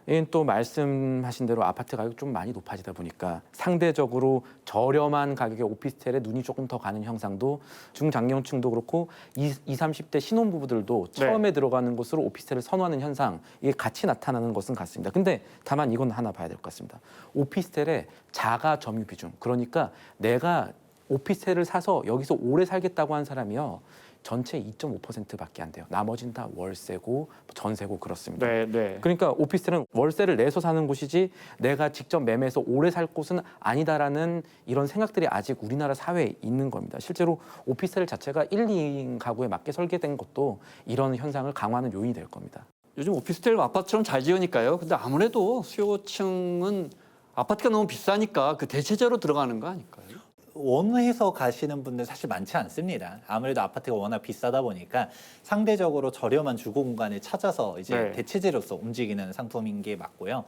이는 또 말씀하신 대로 아파트 가격 좀 많이 높아지다 보니까 상대적으로 저렴한 가격의 오피스텔에 눈이 조금 더 가는 형상도 중장년층도 그렇고 20, 30대 신혼부부들도 처음에 들어가는 곳으로 오피스텔을 선호하는 현상 이게 같이 나타나는 것은 같습니다. 근데 다만 이건 하나 봐야 될 것 같습니다. 오피스텔의 자가 점유 비중 그러니까 내가 오피스텔을 사서 여기서 오래 살겠다고 한 사람이요. 전체 2.5%밖에 안 돼요. 나머지는 다 월세고 전세고 그렇습니다. 네. 그러니까 오피스텔은 월세를 내서 사는 곳이지 내가 직접 매매해서 오래 살 곳은 아니다라는 이런 생각들이 아직 우리나라 사회에 있는 겁니다. 실제로 오피스텔 자체가 1, 2인 가구에 맞게 설계된 것도 이런 현상을 강화하는 요인이 될 겁니다. 요즘 오피스텔 아파트처럼 잘 지으니까요. 근데 아무래도 수요층은 아파트가 너무 비싸니까 그 대체제로 들어가는 거 아닐까요? 원해서 가시는 분들 사실 많지 않습니다. 아무래도 아파트가 워낙 비싸다 보니까 상대적으로 저렴한 주거 공간을 찾아서 이제 대체제로서 움직이는 상품인 게 맞고요.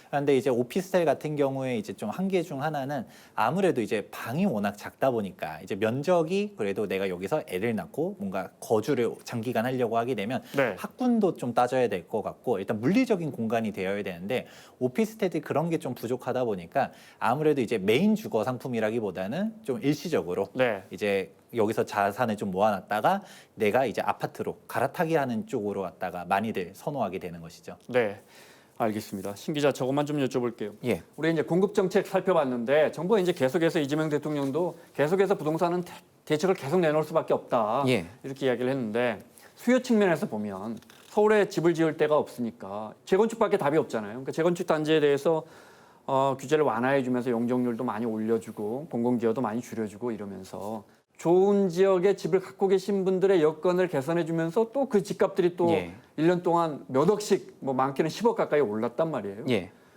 그런데 이제 오피스텔 같은 경우에 이제 좀 한계 중 하나는 아무래도 이제 방이 워낙 작다 보니까 이제 면적이 그래도 내가 여기서 애를 낳고 뭔가 거주를 장기간 하려고 하게 되면 학군도 좀 따져야 될 것 같고 일단 물리적인 공간이 되어야 되는데 오피스텔이 그런 게 좀 부족하다 보니까 아무래도 이제 메인 주거 상품이라기보다는 좀 일시적으로 이제 여기서 자산을 좀 모아놨다가 내가 이제 아파트로 갈아타기 하는 쪽으로 갔다가 많이들 선호하게 되는 것이죠. 네. 알겠습니다. 신 기자 저것만 좀 여쭤볼게요. 예. 우리 이제 공급 정책 살펴봤는데 정부가 이제 계속해서 이재명 대통령도 계속해서 부동산은 대책을 계속 내놓을 수밖에 없다. 예. 이렇게 이야기를 했는데 수요 측면에서 보면 서울에 집을 지을 데가 없으니까 재건축밖에 답이 없잖아요. 그러니까 재건축 단지에 대해서 규제를 완화해주면서 용적률도 많이 올려주고 공공기여도 많이 줄여주고 이러면서 좋은 지역에 집을 갖고 계신 분들의 여건을 개선해주면서 또 그 집값들이 또 1년 동안 몇 억씩 뭐 많게는 10억 가까이 올랐단 말이에요.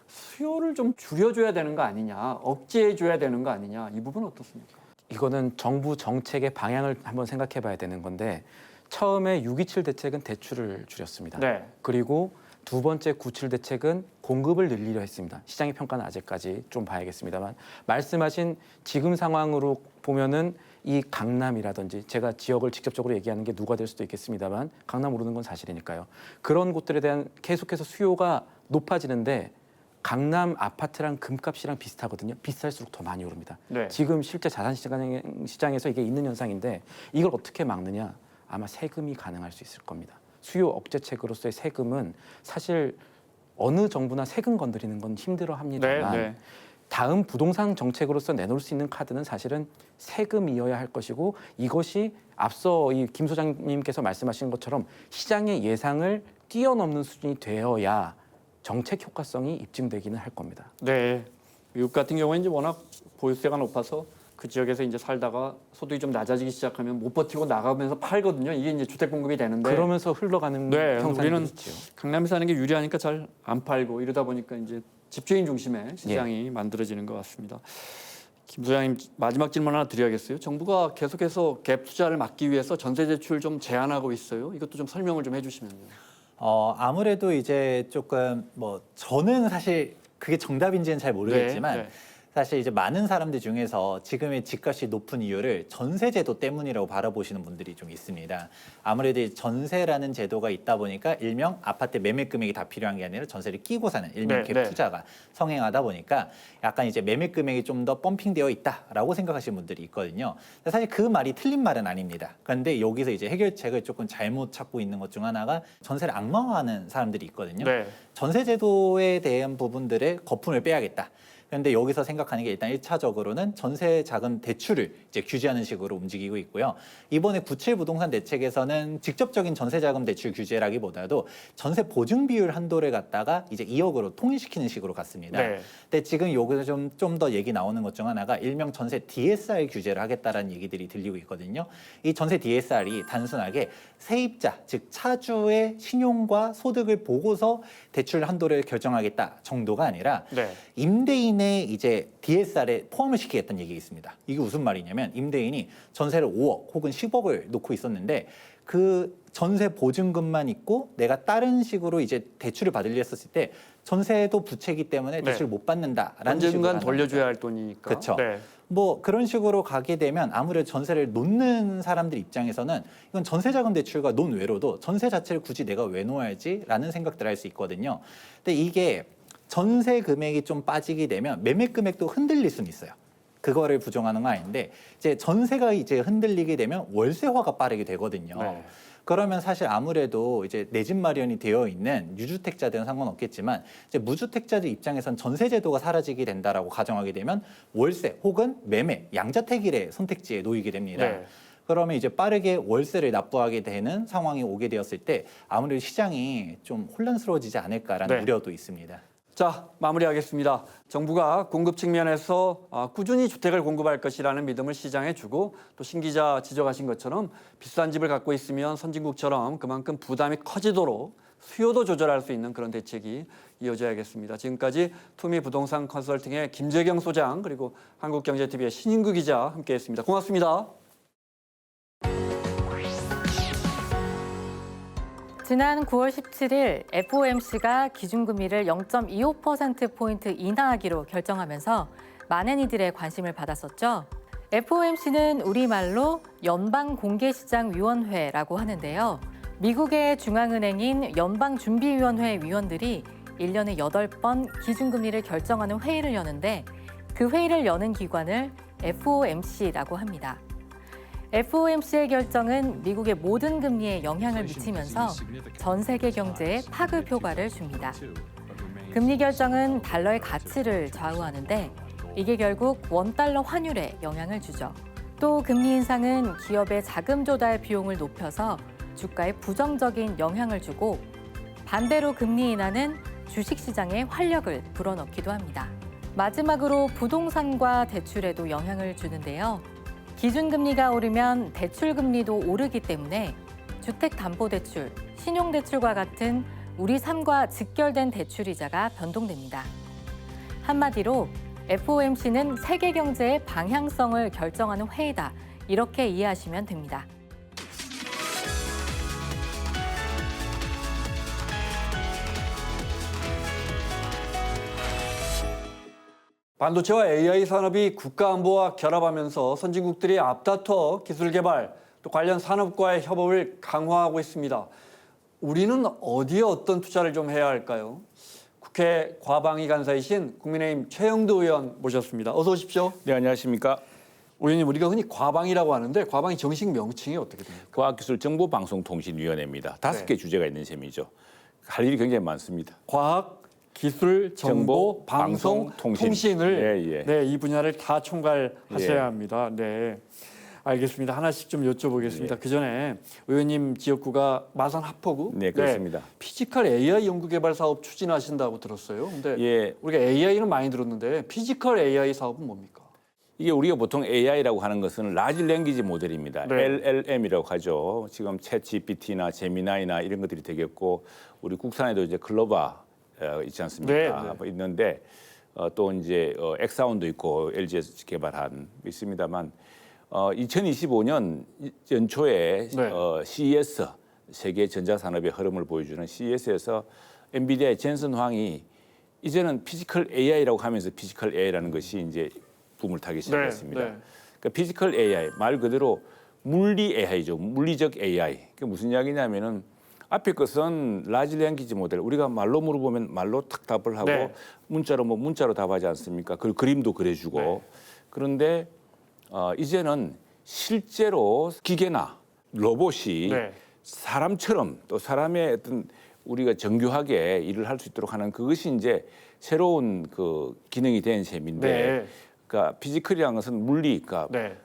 수요를 좀 줄여줘야 되는 거 아니냐, 억제해줘야 되는 거 아니냐, 이 부분 어떻습니까? 이거는 정부 정책의 방향을 한번 생각해 봐야 되는 건데 처음에 6.27 대책은 대출을 줄였습니다. 그리고 두 번째 9.7 대책은 공급을 늘리려 했습니다. 시장의 평가는 아직까지 좀 봐야겠습니다만 말씀하신 지금 상황으로 보면은 이 강남이라든지 제가 지역을 직접적으로 얘기하는 게 누가 될 수도 있겠습니다만 강남 오르는 건 사실이니까요. 그런 곳들에 대한 계속해서 수요가 높아지는데 강남 아파트랑 금값이랑 비슷하거든요. 비쌀수록 더 많이 오릅니다. 지금 실제 자산 시장에서 이게 있는 현상인데 이걸 어떻게 막느냐? 아마 세금이 가능할 수 있을 겁니다. 수요 억제책으로서의 세금은 사실 어느 정부나 세금 건드리는 건 힘들어합니다만 다음 부동산 정책으로서 내놓을 수 있는 카드는 사실은 세금이어야 할 것이고 이것이 앞서 이 김 소장님께서 말씀하신 것처럼 시장의 예상을 뛰어넘는 수준이 되어야 정책 효과성이 입증되기는 할 겁니다. 네. 미국 같은 경우에 이제 워낙 보유세가 높아서 그 지역에서 이제 살다가 소득이 좀 낮아지기 시작하면 못 버티고 나가면서 팔거든요. 이게 이제 주택 공급이 되는데 그러면서 흘러가는 형상이 우리는 있죠. 강남에 사는 게 유리하니까 잘 안 팔고 이러다 보니까 이제 집주인 중심의 시장이 만들어지는 것 같습니다. 김 소장님 마지막 질문 하나 드려야겠어요. 정부가 계속해서 갭 투자를 막기 위해서 전세 대출 좀 제한하고 있어요. 이것도 좀 설명을 좀 해주시면요. 아무래도 이제 조금 뭐 저는 사실 그게 정답인지는 잘 모르겠지만 사실 이제 많은 사람들 중에서 지금의 집값이 높은 이유를 전세제도 때문이라고 바라보시는 분들이 좀 있습니다. 아무래도 이 전세라는 제도가 있다 보니까 일명 아파트 매매 금액이 다 필요한 게 아니라 전세를 끼고 사는 일명 갭 투자가 성행하다 보니까 약간 이제 매매 금액이 좀 더 펌핑되어 있다라고 생각하시는 분들이 있거든요. 사실 그 말이 틀린 말은 아닙니다. 그런데 여기서 이제 해결책을 조금 잘못 찾고 있는 것 중 하나가 전세를 악마화하는 사람들이 있거든요. 전세제도에 대한 부분들의 거품을 빼야겠다. 그런데 여기서 생각하는 게 일단 1차적으로는 전세 자금 대출을 이제 규제하는 식으로 움직이고 있고요. 이번에 97 부동산 대책에서는 직접적인 전세 자금 대출 규제라기보다도 전세 보증 비율 한도를 갖다가 이제 2억으로 통일시키는 식으로 갔습니다. 근데 지금 여기서 좀 더 얘기 나오는 것 중 하나가 일명 전세 DSR 규제를 하겠다라는 얘기들이 들리고 있거든요. 이 전세 DSR이 단순하게 세입자, 즉 차주의 신용과 소득을 보고서 대출 한도를 결정하겠다 정도가 아니라 임대인의 이제 DSR에 포함을 시키겠다는 얘기가 있습니다. 이게 무슨 말이냐면 임대인이 전세를 5억 혹은 10억을 놓고 있었는데 그 전세 보증금만 있고 내가 다른 식으로 이제 대출을 받으려 했었을 때 전세도 부채이기 때문에 대출을 못 받는다라는 언젠간 식으로 돌려줘야 할 돈이니까. 그렇죠. 뭐 그런 식으로 가게 되면 아무래도 전세를 놓는 사람들 입장에서는 이건 전세자금 대출과 논외로도 전세 자체를 굳이 내가 왜 놓아야지라는 생각들을 할 수 있거든요. 근데 이게 전세 금액이 좀 빠지게 되면 매매 금액도 흔들릴 수는 있어요. 그거를 부정하는 건 아닌데 이제 전세가 이제 흔들리게 되면 월세화가 빠르게 되거든요. 그러면 사실 아무래도 이제 내 집 마련이 되어 있는 유주택자들은 상관없겠지만 이제 무주택자들 입장에선 전세 제도가 사라지게 된다라고 가정하게 되면 월세 혹은 매매 양자택일의 선택지에 놓이게 됩니다. 그러면 이제 빠르게 월세를 납부하게 되는 상황이 오게 되었을 때 아무래도 시장이 좀 혼란스러워지지 않을까라는 우려도 있습니다. 자, 마무리하겠습니다. 정부가 공급 측면에서 꾸준히 주택을 공급할 것이라는 믿음을 시장에 주고 또 신 기자 지적하신 것처럼 비싼 집을 갖고 있으면 선진국처럼 그만큼 부담이 커지도록 수요도 조절할 수 있는 그런 대책이 이어져야겠습니다. 지금까지 투미 부동산 컨설팅의 김재경 소장 그리고 한국경제TV의 신인구 기자 함께했습니다. 고맙습니다. 지난 9월 17일 FOMC가 기준금리를 0.25%포인트 인하하기로 결정하면서 많은 이들의 관심을 받았었죠. FOMC는 우리말로 연방공개시장위원회라고 하는데요. 미국의 중앙은행인 연방준비위원회 위원들이 1년에 8번 기준금리를 결정하는 회의를 여는데 그 회의를 여는 기관을 FOMC라고 합니다. FOMC의 결정은 미국의 모든 금리에 영향을 미치면서 전 세계 경제에 파급 효과를 줍니다. 금리 결정은 달러의 가치를 좌우하는데 이게 결국 원달러 환율에 영향을 주죠. 또 금리 인상은 기업의 자금 조달 비용을 높여서 주가에 부정적인 영향을 주고 반대로 금리 인하는 주식시장에 활력을 불어넣기도 합니다. 마지막으로 부동산과 대출에도 영향을 주는데요. 기준금리가 오르면 대출금리도 오르기 때문에 주택담보대출, 신용대출과 같은 우리 삶과 직결된 대출이자가 변동됩니다. 한마디로 FOMC는 세계 경제의 방향성을 결정하는 회의다. 이렇게 이해하시면 됩니다. 반도체와 AI 산업이 국가 안보와 결합하면서 선진국들이 앞다퉈 기술 개발, 또 관련 산업과의 협업을 강화하고 있습니다. 우리는 어디에 어떤 투자를 좀 해야 할까요? 국회 과방위 간사이신 국민의힘 최영도 의원 모셨습니다. 어서 오십시오. 네, 안녕하십니까. 의원님, 우리가 흔히 과방위라고 하는데 과방위 정식 명칭이 어떻게 됩니까? 과학기술정보방송통신위원회입니다. 5개 주제가 있는 셈이죠. 할 일이 굉장히 많습니다. 과학, 기술, 정보, 정보, 방송, 방송, 통신. 통신을 예, 예. 네, 이 분야를 다 총괄하셔야 예. 합니다. 네. 알겠습니다. 하나씩 좀 여쭤보겠습니다. 예. 그 전에 의원님 지역구가 마산 하포구. 네, 그렇습니다. 피지컬 AI 연구개발 사업 추진하신다고 들었어요. 근데 예, 우리가 AI는 많이 들었는데 피지컬 AI 사업은 뭡니까? 이게 우리가 보통 AI라고 하는 것은 라지 랭귀지 모델입니다. 네. LLM이라고 하죠. 지금 챗 GPT나 제미나이나 이런 것들이 되겠고 우리 국산에도 이제 클로바 있지 않습니까? 네, 네. 뭐 있는데 또 이제 엑사운도 있고 LG에서 개발한 있습니다만 2025년 연초에 네. CES 세계 전자산업의 흐름을 보여주는 CES에서 엔비디아의 젠슨 황이 이제는 피지컬 AI라고 하면서 피지컬 AI라는 것이 이제 붐을 타기 시작했습니다. 네. 그러니까 피지컬 AI 말 그대로 물리 AI죠. 물리적 AI. 그게 무슨 이야기냐면은 앞에 것은 라지 랭귀지 모델. 우리가 말로 물어보면 말로 탁 답을 하고 네. 문자로 문자로 답하지 않습니까? 그 그림도 그려주고. 네. 그런데 이제는 실제로 기계나 로봇이 네. 사람처럼 또 사람의 어떤 우리가 정교하게 일을 할 수 있도록 하는 그것이 이제 새로운 그 기능이 된 셈인데, 네. 그러니까 피지컬이라는 것은 물리, 그러니까 네.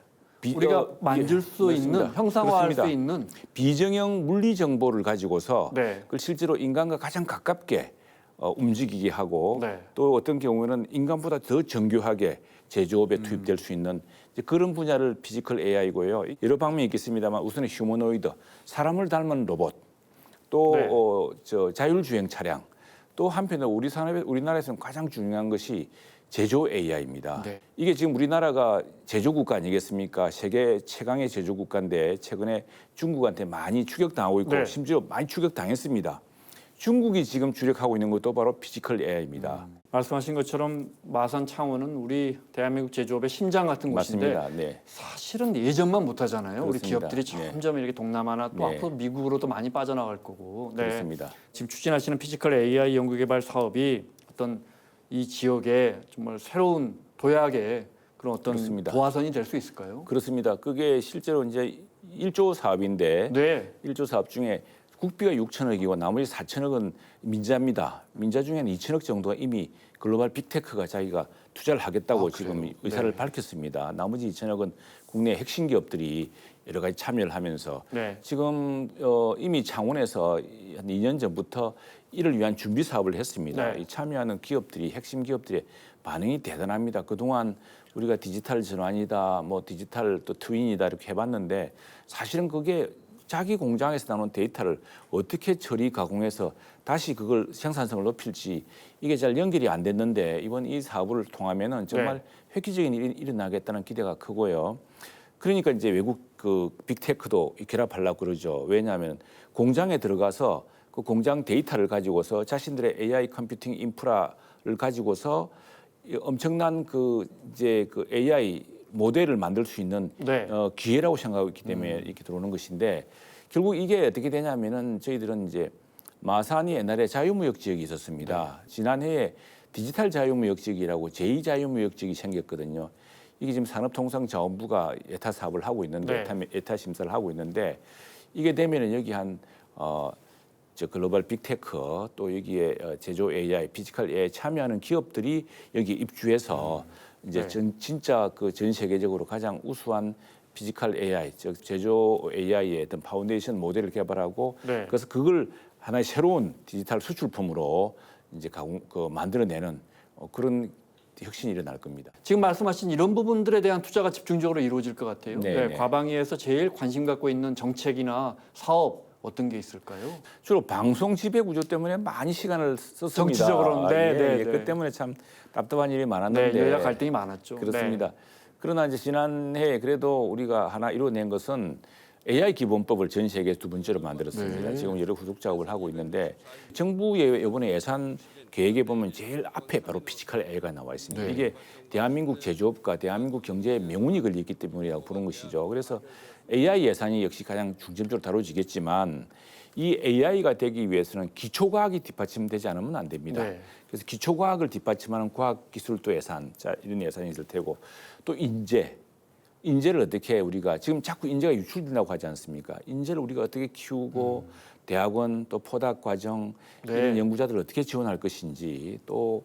우리가 만질 수 맞습니다. 있는, 형상화할 그렇습니다. 수 있는 비정형 물리 정보를 가지고서 네. 그걸 실제로 인간과 가장 가깝게 움직이게 하고 네. 또 어떤 경우에는 인간보다 더 정교하게 제조업에 투입될 수 있는 이제 그런 분야를 피지컬 AI고요. 여러 방면이 있겠습니다만 우선은 휴머노이드, 사람을 닮은 로봇, 또 네. 자율주행 차량, 또 한편으로 우리나라에서는 가장 중요한 것이 제조 AI입니다. 네. 이게 지금 우리나라가 제조국가 아니겠습니까? 세계 최강의 제조국가인데 최근에 중국한테 많이 추격당하고 있고 네. 심지어 많이 추격당했습니다. 중국이 지금 주력하고 있는 것도 바로 피지컬 AI입니다. 말씀하신 것처럼 마산 창원은 우리 대한민국 제조업의 심장 같은 곳인데 맞습니다. 네. 사실은 예전만 못하잖아요. 우리 그렇습니다. 기업들이 네. 점점 이렇게 동남아나 또 네. 앞으로 미국으로도 많이 빠져나갈 거고. 네. 그렇습니다. 지금 추진하시는 피지컬 AI 연구개발 사업이 어떤 이 지역에 정말 새로운 도약의 그런 어떤 그렇습니다. 도화선이 될 수 있을까요? 그렇습니다. 그게 실제로 이제 1조 사업인데 네. 1조 사업 중에 국비가 6천억이고 나머지 4천억은 민자입니다. 민자 중에는 2천억 정도가 이미 글로벌 빅테크가 자기가 투자를 하겠다고 지금 의사를 네. 밝혔습니다. 나머지 2천억은 국내 핵심 기업들이 여러 가지 참여를 하면서 네. 지금 이미 창원에서 한 2년 전부터 이를 위한 준비 사업을 했습니다. 네. 이 참여하는 기업들이 핵심 기업들의 반응이 대단합니다. 그동안 우리가 디지털 전환이다, 뭐 디지털 또 트윈이다 이렇게 해봤는데 사실은 그게 자기 공장에서 나오는 데이터를 어떻게 처리 가공해서 다시 그걸 생산성을 높일지 이게 잘 연결이 안 됐는데 이번 이 사업을 통하면은 정말 획기적인 일이 일어나겠다는 기대가 크고요. 그러니까 이제 외국 그 빅테크도 결합하려고 그러죠. 왜냐하면 공장에 들어가서 그 공장 데이터를 가지고서 자신들의 AI 컴퓨팅 인프라를 가지고서 엄청난 그 이제 그 AI 모델을 만들 수 있는 네. 기회라고 생각하고 있기 때문에 이렇게 들어오는 것인데 결국 이게 어떻게 되냐면은 저희들은 이제 마산이 옛날에 자유무역 지역이 있었습니다. 지난해에 디지털 자유무역 지역이라고 제2자유무역 지역이 생겼거든요. 이게 지금 산업통상자원부가 예타 사업을 하고 있는데 예타 심사를 하고 있는데 이게 되면은 여기 저 글로벌 빅테크 또 여기에 제조 AI, 피지컬 AI 참여하는 기업들이 여기 입주해서 이제 진짜 그 전 세계적으로 가장 우수한 피지컬 AI, 즉 제조 AI의 어떤 파운데이션 모델을 개발하고 그래서 그걸 하나의 새로운 디지털 수출품으로 이제 만들어내는 그런 혁신이 일어날 겁니다. 지금 말씀하신 이런 부분들에 대한 투자가 집중적으로 이루어질 것 같아요. 네. 과방위에서 제일 관심 갖고 있는 정책이나 사업 어떤 게 있을까요? 주로 방송 지배 구조 때문에 많이 시간을 썼습니다. 정치적으로는 네. 그 때문에 참 답답한 일이 많았는데 여야 갈등이 많았죠. 그렇습니다. 그러나 이제 지난해 그래도 우리가 하나 이뤄낸 것은 AI 기본법을 전 세계 두 번째로 만들었습니다. 지금 여러 후속 작업을 하고 있는데 정부의 이번에 예산 계획에 보면 제일 앞에 바로 피지컬 AI가 나와 있습니다. 이게 대한민국 제조업과 대한민국 경제에 명운이 걸려있기 때문이라고 부른 것이죠. 그래서 AI 예산이 역시 가장 중점적으로 다뤄지겠지만 이 AI가 되기 위해서는 기초과학이 뒷받침되지 않으면 안 됩니다. 그래서 기초과학을 뒷받침하는 과학기술도 예산, 이런 예산이 있을 테고 또 인재, 인재를 어떻게 우리가 지금 자꾸 인재가 유출된다고 하지 않습니까? 인재를 우리가 어떻게 키우고 대학원 또 포닥 과정 이런 연구자들을 어떻게 지원할 것인지 또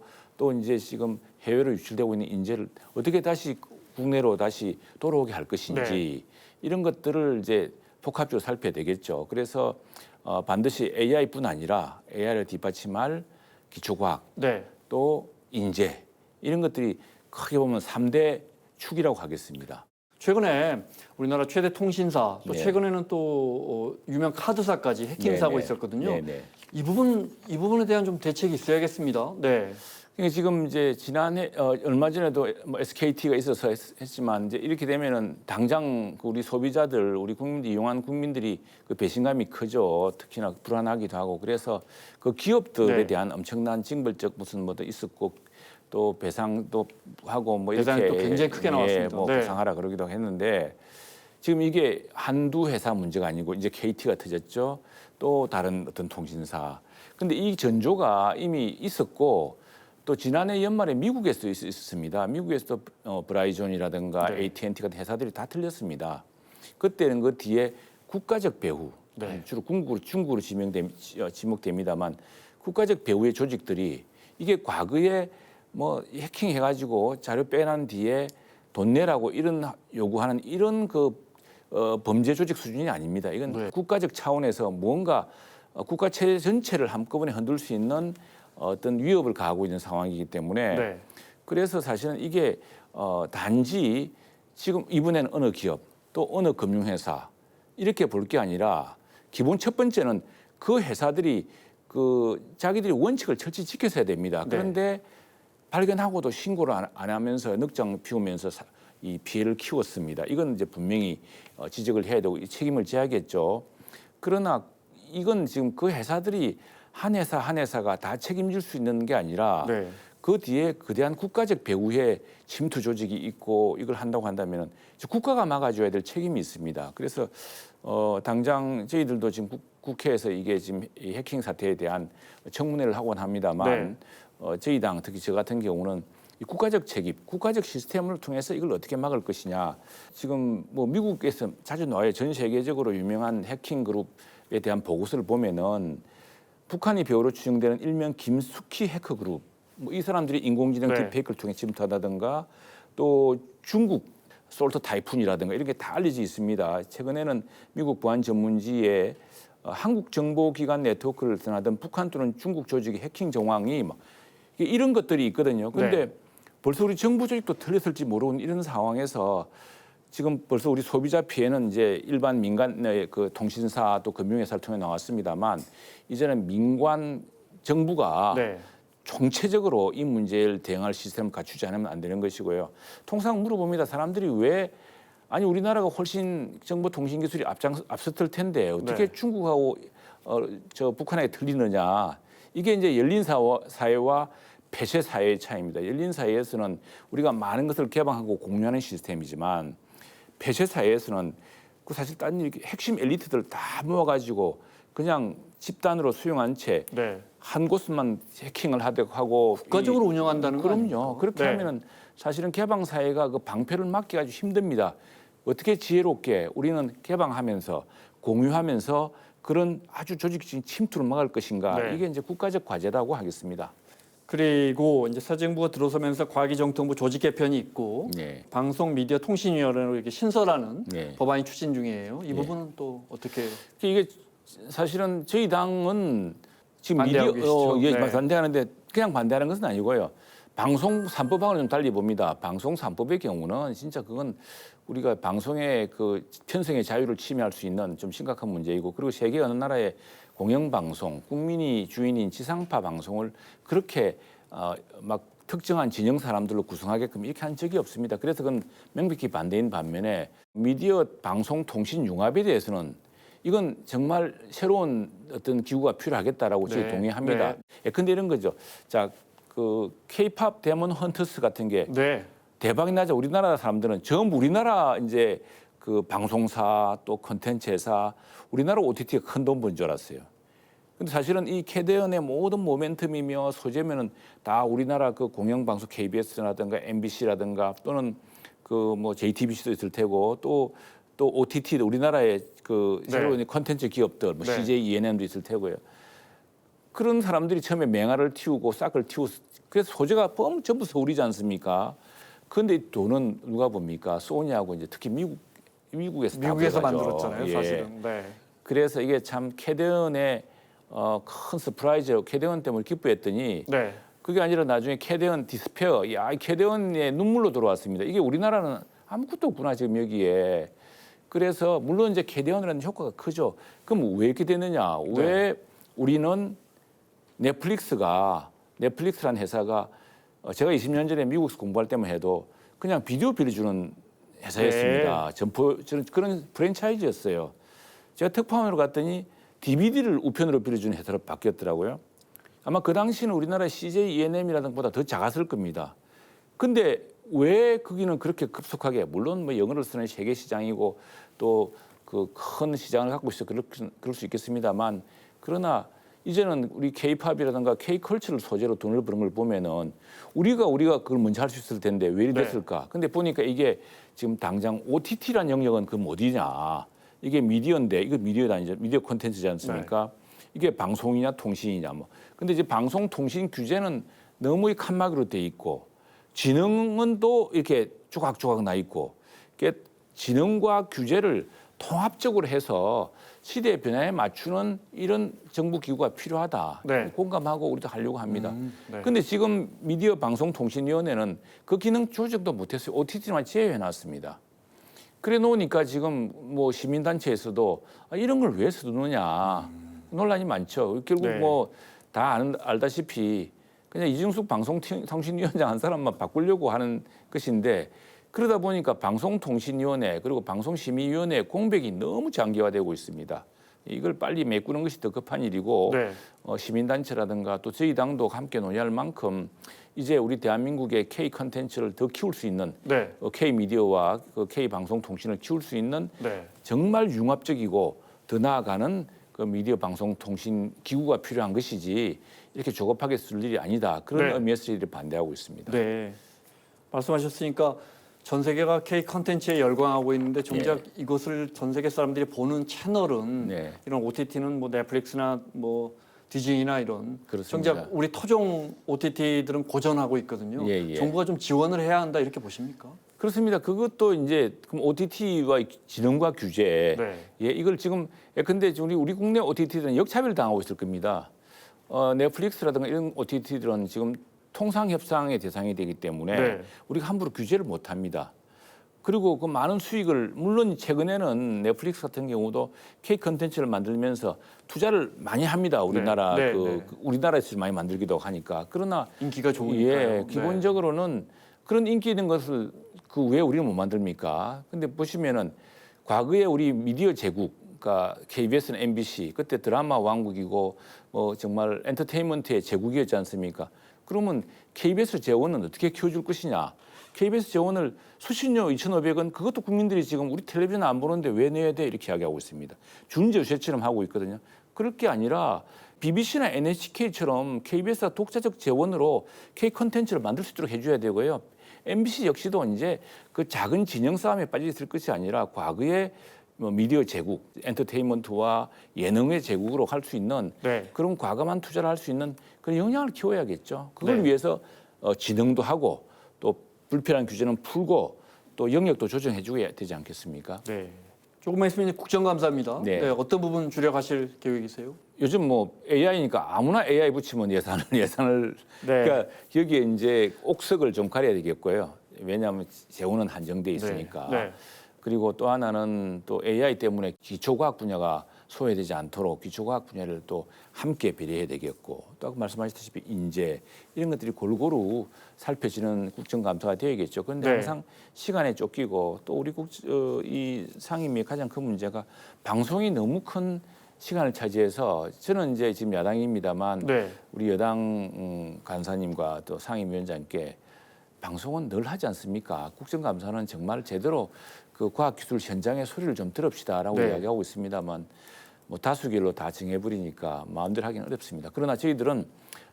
이제 지금 해외로 유출되고 있는 인재를 어떻게 다시 국내로 다시 돌아오게 할 것인지 이런 것들을 이제 복합적으로 살펴야 되겠죠. 그래서 반드시 AI뿐 아니라 AI를 뒷받침할 기초과학 또 인재 이런 것들이 크게 보면 3대 축이라고 하겠습니다. 최근에 우리나라 최대 통신사 또 네. 최근에는 또 유명 카드사까지 해킹 네, 사고 네. 있었거든요. 네, 네. 이 부분에 대한 좀 대책이 있어야겠습니다. 네. 그러니까 지금 이제 지난해 얼마 전에도 뭐 SKT가 있어서 했지만 이제 이렇게 되면은 당장 그 우리 소비자들 우리 국민들 이용한 국민들이 그 배신감이 크죠. 특히나 불안하기도 하고 그래서 그 기업들에 네. 대한 엄청난 징벌적 무슨 뭐도 있었고 또 배상도 하고 뭐 이렇게 배상이 또 굉장히 크게 나왔습니다. 뭐 네. 배상하라 그러기도 했는데 지금 이게 한두 회사 문제가 아니고 이제 KT가 터졌죠. 또 다른 어떤 통신사. 근데 이 전조가 이미 있었고 또 지난해 연말에 미국에서도 있었습니다. 미국에서도 브라이존이라든가 네. AT&T 같은 회사들이 다 틀렸습니다. 그때는 그 뒤에 국가적 배후, 네. 주로 중국으로 지목됩니다만 국가적 배후의 조직들이 이게 과거에 뭐 해킹해가지고 자료 빼난 뒤에 돈 내라고 이런 요구하는 이런 그 범죄 조직 수준이 아닙니다. 이건 네. 국가적 차원에서 뭔가 국가 체제 전체를 한꺼번에 흔들 수 있는 어떤 위협을 가하고 있는 상황이기 때문에 네. 그래서 사실은 이게 단지 지금 이번에는 어느 기업 또 어느 금융회사 이렇게 볼 게 아니라 기본 첫 번째는 그 회사들이 그 자기들이 원칙을 철저히 지켜서야 됩니다. 그런데 발견하고도 신고를 안 하면서 늑장 피우면서 이 피해를 키웠습니다. 이건 이제 분명히 지적을 해야 되고 이 책임을 져야겠죠. 그러나 이건 지금 그 회사들이 한 회사 한 회사가 다 책임질 수 있는 게 아니라 네. 그 뒤에 거대한 국가적 배후에 침투 조직이 있고 이걸 한다고 한다면 국가가 막아줘야 될 책임이 있습니다. 그래서 당장 저희들도 지금 국회에서 이게 지금 이 해킹 사태에 대한 청문회를 하곤 합니다만 저희 당 특히 저 같은 경우는 이 국가적 책임, 국가적 시스템을 통해서 이걸 어떻게 막을 것이냐. 지금 뭐 미국에서 자주 나와요. 전 세계적으로 유명한 해킹 그룹에 대한 보고서를 보면은 북한이 배후로 추정되는 일명 김숙희 해커 그룹, 뭐 이 사람들이 인공지능 딥페이크를 통해 침투하다든가 또 중국 솔트 타이푼이라든가 이렇게 다 알려져 있습니다. 최근에는 미국 보안 전문지에 한국 정보기관 네트워크를 떠나던 북한 또는 중국 조직의 해킹 정황이 막 이런 것들이 있거든요. 그런데 벌써 우리 정부 조직도 틀렸을지 모르는 이런 상황에서 지금 벌써 우리 소비자 피해는 이제 일반 민간의 그 통신사 또 금융회사를 통해 나왔습니다만 이제는 민관 정부가 총체적으로 이 문제를 대응할 시스템을 갖추지 않으면 안 되는 것이고요. 통상 물어봅니다. 사람들이 왜 아니 우리나라가 훨씬 정보통신기술이 앞섰을 텐데 어떻게 중국하고 저 북한하고 틀리느냐. 이게 이제 열린 사회와 폐쇄 사회의 차이입니다. 열린 사회에서는 우리가 많은 것을 개방하고 공유하는 시스템이지만 폐쇄 사회에서는 그 사실 딴 핵심 엘리트들 다 모아가지고 그냥 집단으로 수용한 채 한 곳만 해킹을 하고 국가적으로 운영한다는 거 그럼요. 아닙니까? 그렇게 하면은 사실은 개방 사회가 그 방패를 막기 아주 힘듭니다. 어떻게 지혜롭게 우리는 개방하면서 공유하면서 그런 아주 조직적인 침투를 막을 것인가 이게 이제 국가적 과제라고 하겠습니다. 그리고 이제 새 정부가 들어서면서 과기정통부 조직 개편이 있고 방송 미디어 통신위원회로 이렇게 신설하는 법안이 추진 중이에요. 이 부분은 또 어떻게? 이게 사실은 저희 당은 지금 반대하고 계시죠? 반대하는데 그냥 반대하는 것은 아니고요. 방송 3법하고는 좀 달리 봅니다. 방송 3법의 경우는 진짜 그건 우리가 방송의 그 편성의 자유를 침해할 수 있는 좀 심각한 문제이고 그리고 세계 어느 나라의 공영방송, 국민이 주인인 지상파 방송을 그렇게 막 특정한 진영 사람들로 구성하게끔 이렇게 한 적이 없습니다. 그래서 그건 명백히 반대인 반면에 미디어 방송 통신 융합에 대해서는 이건 정말 새로운 어떤 기구가 필요하겠다라고 저희 동의합니다. 예컨대 이런 거죠. 자, 그 K-팝 데몬 헌터스 같은 게 대박이 나자 우리나라 사람들은 전부 우리나라 이제 그 방송사 또 콘텐츠 회사 우리나라 OTT가 큰 돈 번 줄 알았어요. 근데 사실은 이 캐대언의 모든 모멘텀이며 소재면은 다 우리나라 그 공영방송 KBS라든가 MBC라든가 또는 그 뭐 JTBC도 있을 테고 또 OTT도 우리나라의 그 네. 새로운 콘텐츠 기업들 뭐 네. CJ ENM도 있을 테고요. 그런 사람들이 처음에 맹아를 틔우고 싹을 틔우고 그래서 소재가 전부 서울이지 않습니까? 그런데 이 돈은 누가 봅니까? 소니하고 이제 특히 미국에서 다 미국에서 들어가죠. 만들었잖아요, 예. 사실은. 네. 그래서 이게 참 캐데언의 큰 서프라이즈로 캐데언 때문에 기뻐했더니 네. 그게 아니라 나중에 캐데언 디스페어, 야, 이 캐데언의 눈물로 들어왔습니다. 이게 우리나라는 아무것도 없구나 지금 여기에. 그래서 물론 이제 캐데언이라는 효과가 크죠. 그럼 왜 이렇게 되느냐? 왜 우리는 넷플릭스라는 회사가 제가 20년 전에 미국에서 공부할 때만 해도 그냥 비디오 빌려주는 회사였습니다. 저는 그런 프랜차이즈였어요. 제가 특파원으로 갔더니 DVD를 우편으로 빌려주는 회사로 바뀌었더라고요. 아마 그 당시는 우리나라 CJ ENM이라는 것보다 더 작았을 겁니다. 근데 왜 거기는 그렇게 급속하게 물론 뭐 영어를 쓰는 세계 시장이고 또 그 큰 시장을 갖고 있어 그럴 수 있겠습니다만 그러나 이제는 우리 K-팝이라든가 K-컬처를 소재로 돈을 버는 걸 보면은 우리가 그걸 먼저 할 수 있을 텐데 왜 이리 됐을까? 근데 보니까 이게 지금 당장 OTT란 영역은 그 어디냐? 이게 미디어인데 이거 미디어가 아니죠. 미디어 콘텐츠지 않습니까? 이게 방송이냐 통신이냐 뭐. 근데 이제 방송 통신 규제는 너무 칸막이로 돼 있고 지능은 또 이렇게 조각조각 나 있고 이게 지능과 규제를 통합적으로 해서 시대 변화에 맞추는 이런 정부 기구가 필요하다. 네. 공감하고 우리도 하려고 합니다. 네. 근데 지금 미디어 방송통신위원회는 그 기능 조정도 못했어요. OTT만 제외해 놨습니다. 그래 놓으니까 지금 뭐 시민단체에서도 이런 걸 왜 써두느냐 논란이 많죠. 결국 네. 뭐 다 알다시피 그냥 이중숙 방송통신위원장 한 사람만 바꾸려고 하는 것인데 그러다 보니까 방송통신위원회 그리고 방송심의위원회 공백이 너무 장기화되고 있습니다. 이걸 빨리 메꾸는 것이 더 급한 일이고 네. 시민단체라든가 또 저희 당도 함께 논의할 만큼 이제 우리 대한민국의 K 컨텐츠를 더 키울 수 있는 네. K 미디어와 그 K 방송통신을 키울 수 있는 네. 정말 융합적이고 더 나아가는 그 미디어 방송통신 기구가 필요한 것이지 이렇게 조급하게 쓸 일이 아니다. 그런 네. 의미에서 저희들이 반대하고 있습니다. 네. 말씀하셨으니까 전 세계가 K 컨텐츠에 열광하고 있는데 정작 이것을 전 세계 사람들이 보는 채널은 네. 이런 OTT는 뭐 넷플릭스나 뭐 디즈니나 이런 그렇습니다. 정작 우리 토종 OTT들은 고전하고 있거든요. 예, 예. 정부가 좀 지원을 해야 한다 이렇게 보십니까? 그렇습니다. 그것도 이제 그럼 OTT와 지능과 규제, 네. 예, 이걸 지금 근데 우리 국내 OTT들은 역차별 당하고 있을 겁니다. 넷플릭스라든가 이런 OTT들은 지금 통상 협상의 대상이 되기 때문에 네. 우리가 함부로 규제를 못 합니다. 그리고 그 많은 수익을 물론 최근에는 넷플릭스 같은 경우도 K 컨텐츠를 만들면서 투자를 많이 합니다. 우리나라 네, 네, 그 네. 우리나라에서 많이 만들기도 하니까 그러나 인기가 좋으니까요. 예, 기본적으로는 그런 인기 있는 것을 그 왜 우리는 못 만듭니까? 근데 보시면은 과거에 우리 미디어 제국, 그러니까 KBS는 MBC 그때 드라마 왕국이고 뭐 정말 엔터테인먼트의 제국이었지 않습니까? 그러면 KBS 재원은 어떻게 키워줄 것이냐? KBS 재원을 수신료 2,500원 그것도 국민들이 지금 우리 텔레비전 안 보는데 왜 내야 돼? 이렇게 이야기하고 있습니다. 준저세처럼 하고 있거든요. 그럴 게 아니라 BBC나 NHK처럼 KBS가 독자적 재원으로 K 콘텐츠를 만들 수 있도록 해줘야 되고요. MBC 역시도 이제 그 작은 진영 싸움에 빠져 있을 것이 아니라 과거의 뭐 미디어 제국, 엔터테인먼트와 예능의 제국으로 할 수 있는 네. 그런 과감한 투자를 할 수 있는 그런 역량을 키워야겠죠. 그걸 네. 위해서 지능도 하고 또 불필요한 규제는 풀고 또 영역도 조정해줘야 되지 않겠습니까? 네. 조금만 있으면 이제 국정감사입니다. 네. 네. 어떤 부분 줄여가실 계획이세요? 요즘 뭐 AI니까 아무나 AI 붙이면 예산을 네. 그러니까 여기에 이제 옥석을 좀 가려야 되겠고요. 왜냐하면 재원은 한정돼 있으니까. 네. 네. 그리고 또 하나는 또 AI 때문에 기초과학 분야가 소외되지 않도록 기초과학 분야를 또 함께 배려해야 되겠고 또 아까 말씀하셨다시피 인재 이런 것들이 골고루 살펴지는 국정감사가 되어야겠죠. 그런데 네. 항상 시간에 쫓기고 또 우리 이 상임위의 가장 큰 문제가 방송이 너무 큰 시간을 차지해서 저는 이제 지금 야당입니다만 네. 우리 여당 간사님과 또 상임위원장께 방송은 늘 하지 않습니까? 국정감사는 정말 제대로 그 과학기술 현장의 소리를 좀 들읍시다라고 네. 이야기하고 있습니다만 뭐 다수결로 다 정해버리니까 마음대로 하기는 어렵습니다. 그러나 저희들은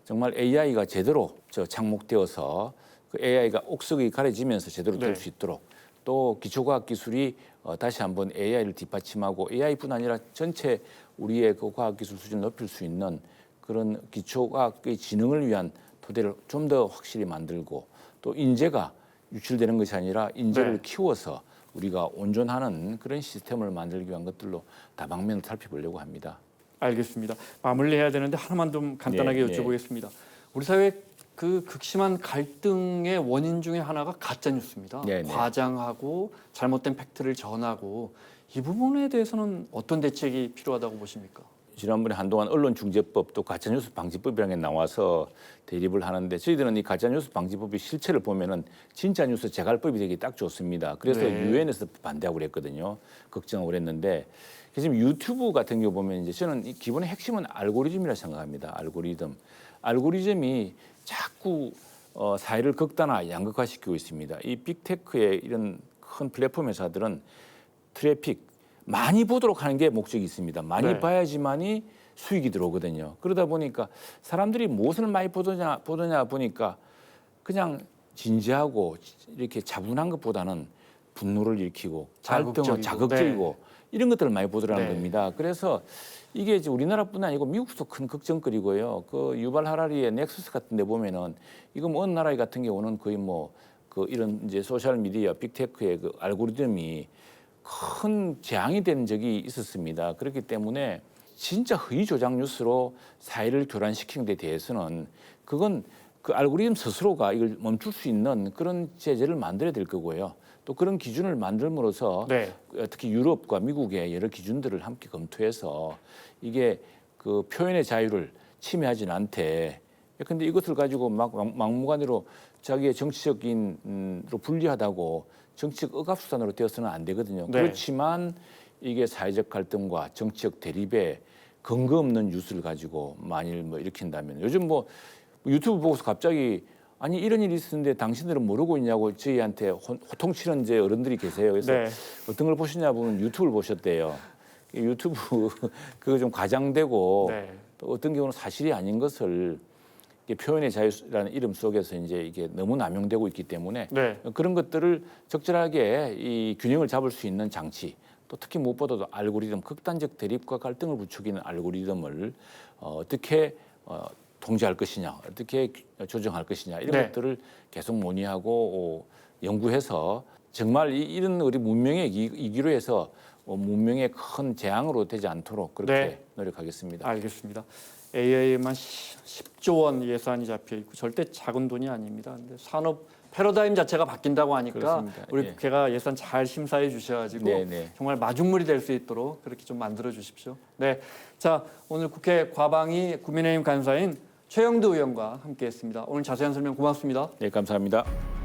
정말 AI가 제대로 착목되어서 그 AI가 옥석이 가려지면서 제대로 될 네. 수 있도록 또 기초과학 기술이 다시 한번 AI를 뒷받침하고 AI뿐 아니라 전체 우리의 그 과학기술 수준 높일 수 있는 그런 기초과학의 지능을 위한 토대를 좀 더 확실히 만들고 또 인재가 유출되는 것이 아니라 인재를 네. 키워서 우리가 온전하는 그런 시스템을 만들기 위한 것들로 다방면을 살펴보려고 합니다. 알겠습니다. 마무리해야 되는데 하나만 좀 간단하게 네, 네. 여쭤보겠습니다. 우리 사회 그 극심한 갈등의 원인 중에 하나가 가짜 뉴스입니다. 네, 네. 과장하고 잘못된 팩트를 전하고 이 부분에 대해서는 어떤 대책이 필요하다고 보십니까? 지난번에 한동안 언론중재법 또 가짜뉴스 방지법이라는 게 나와서 대립을 하는데 저희들은 이 가짜뉴스 방지법의 실체를 보면은 진짜 뉴스 재갈법이 되기 딱 좋습니다. 그래서 네. 유엔에서 반대하고 그랬거든요. 걱정하고 그랬는데 지금 유튜브 같은 경우 보면 이제 저는 이 기본의 핵심은 알고리즘이라 생각합니다. 알고리즘이 자꾸 사회를 극단화, 양극화시키고 있습니다. 이 빅테크의 이런 큰 플랫폼 회사들은 트래픽 많이 보도록 하는 게 목적이 있습니다. 많이 네. 봐야지만이 수익이 들어오거든요. 그러다 보니까 사람들이 무엇을 많이 보느냐 보니까 그냥 진지하고 이렇게 차분한 것보다는 분노를 일으키고 갈등을 자극적이고 이런 것들을 많이 보더라는 네. 겁니다. 그래서 이게 이제 우리나라뿐 아니고 미국도 큰 걱정거리고요. 그 유발 하라리의 넥서스 같은 데 보면은 이거 뭐 어느 나라 같은 경우는 거의 뭐 그 이런 이제 소셜 미디어 빅테크의 그 알고리즘이 큰 재앙이 된 적이 있었습니다. 그렇기 때문에 진짜 허위 조작 뉴스로 사회를 교란시키는 데 대해서는 그건 그 알고리즘 스스로가 이걸 멈출 수 있는 그런 제재를 만들어야 될 거고요. 또 그런 기준을 만들므로써 네. 특히 유럽과 미국의 여러 기준들을 함께 검토해서 이게 그 표현의 자유를 침해하지는 않되 근데 이것을 가지고 막무가내로 자기의 정치적인로 불리하다고 정치적 억압수단으로 되어서는 안 되거든요. 네. 그렇지만 이게 사회적 갈등과 정치적 대립에 근거 없는 뉴스를 가지고 만일 뭐 일으킨다면 요즘 뭐 유튜브 보고서 갑자기 아니 이런 일이 있었는데 당신들은 모르고 있냐고 저희한테 호통치는 이제 어른들이 계세요. 그래서 네. 어떤 걸 보셨냐 보면 유튜브를 보셨대요. 유튜브 그거 좀 과장되고 네. 또 어떤 경우는 사실이 아닌 것을 표현의 자유라는 이름 속에서 이제 이게 너무 남용되고 있기 때문에 네. 그런 것들을 적절하게 이 균형을 잡을 수 있는 장치 또 특히 무엇보다도 알고리즘 극단적 대립과 갈등을 부추기는 알고리즘을 어떻게 통제할 것이냐 어떻게 조정할 것이냐 이런 네. 것들을 계속 논의하고 연구해서 정말 이런 우리 문명의 이기로 해서 문명의 큰 재앙으로 되지 않도록 그렇게 네. 노력하겠습니다. 알겠습니다. AI에만 10조 원 예산이 잡혀 있고 절대 작은 돈이 아닙니다. 근데 산업 패러다임 자체가 바뀐다고 하니까 그렇습니다. 우리 예. 국회가 예산 잘 심사해 주셔가지고 네, 네. 정말 마중물이 될 수 있도록 그렇게 좀 만들어 주십시오. 네, 자 오늘 국회 과방위 국민의힘 간사인 최영두 의원과 함께했습니다. 오늘 자세한 설명 고맙습니다. 네, 감사합니다.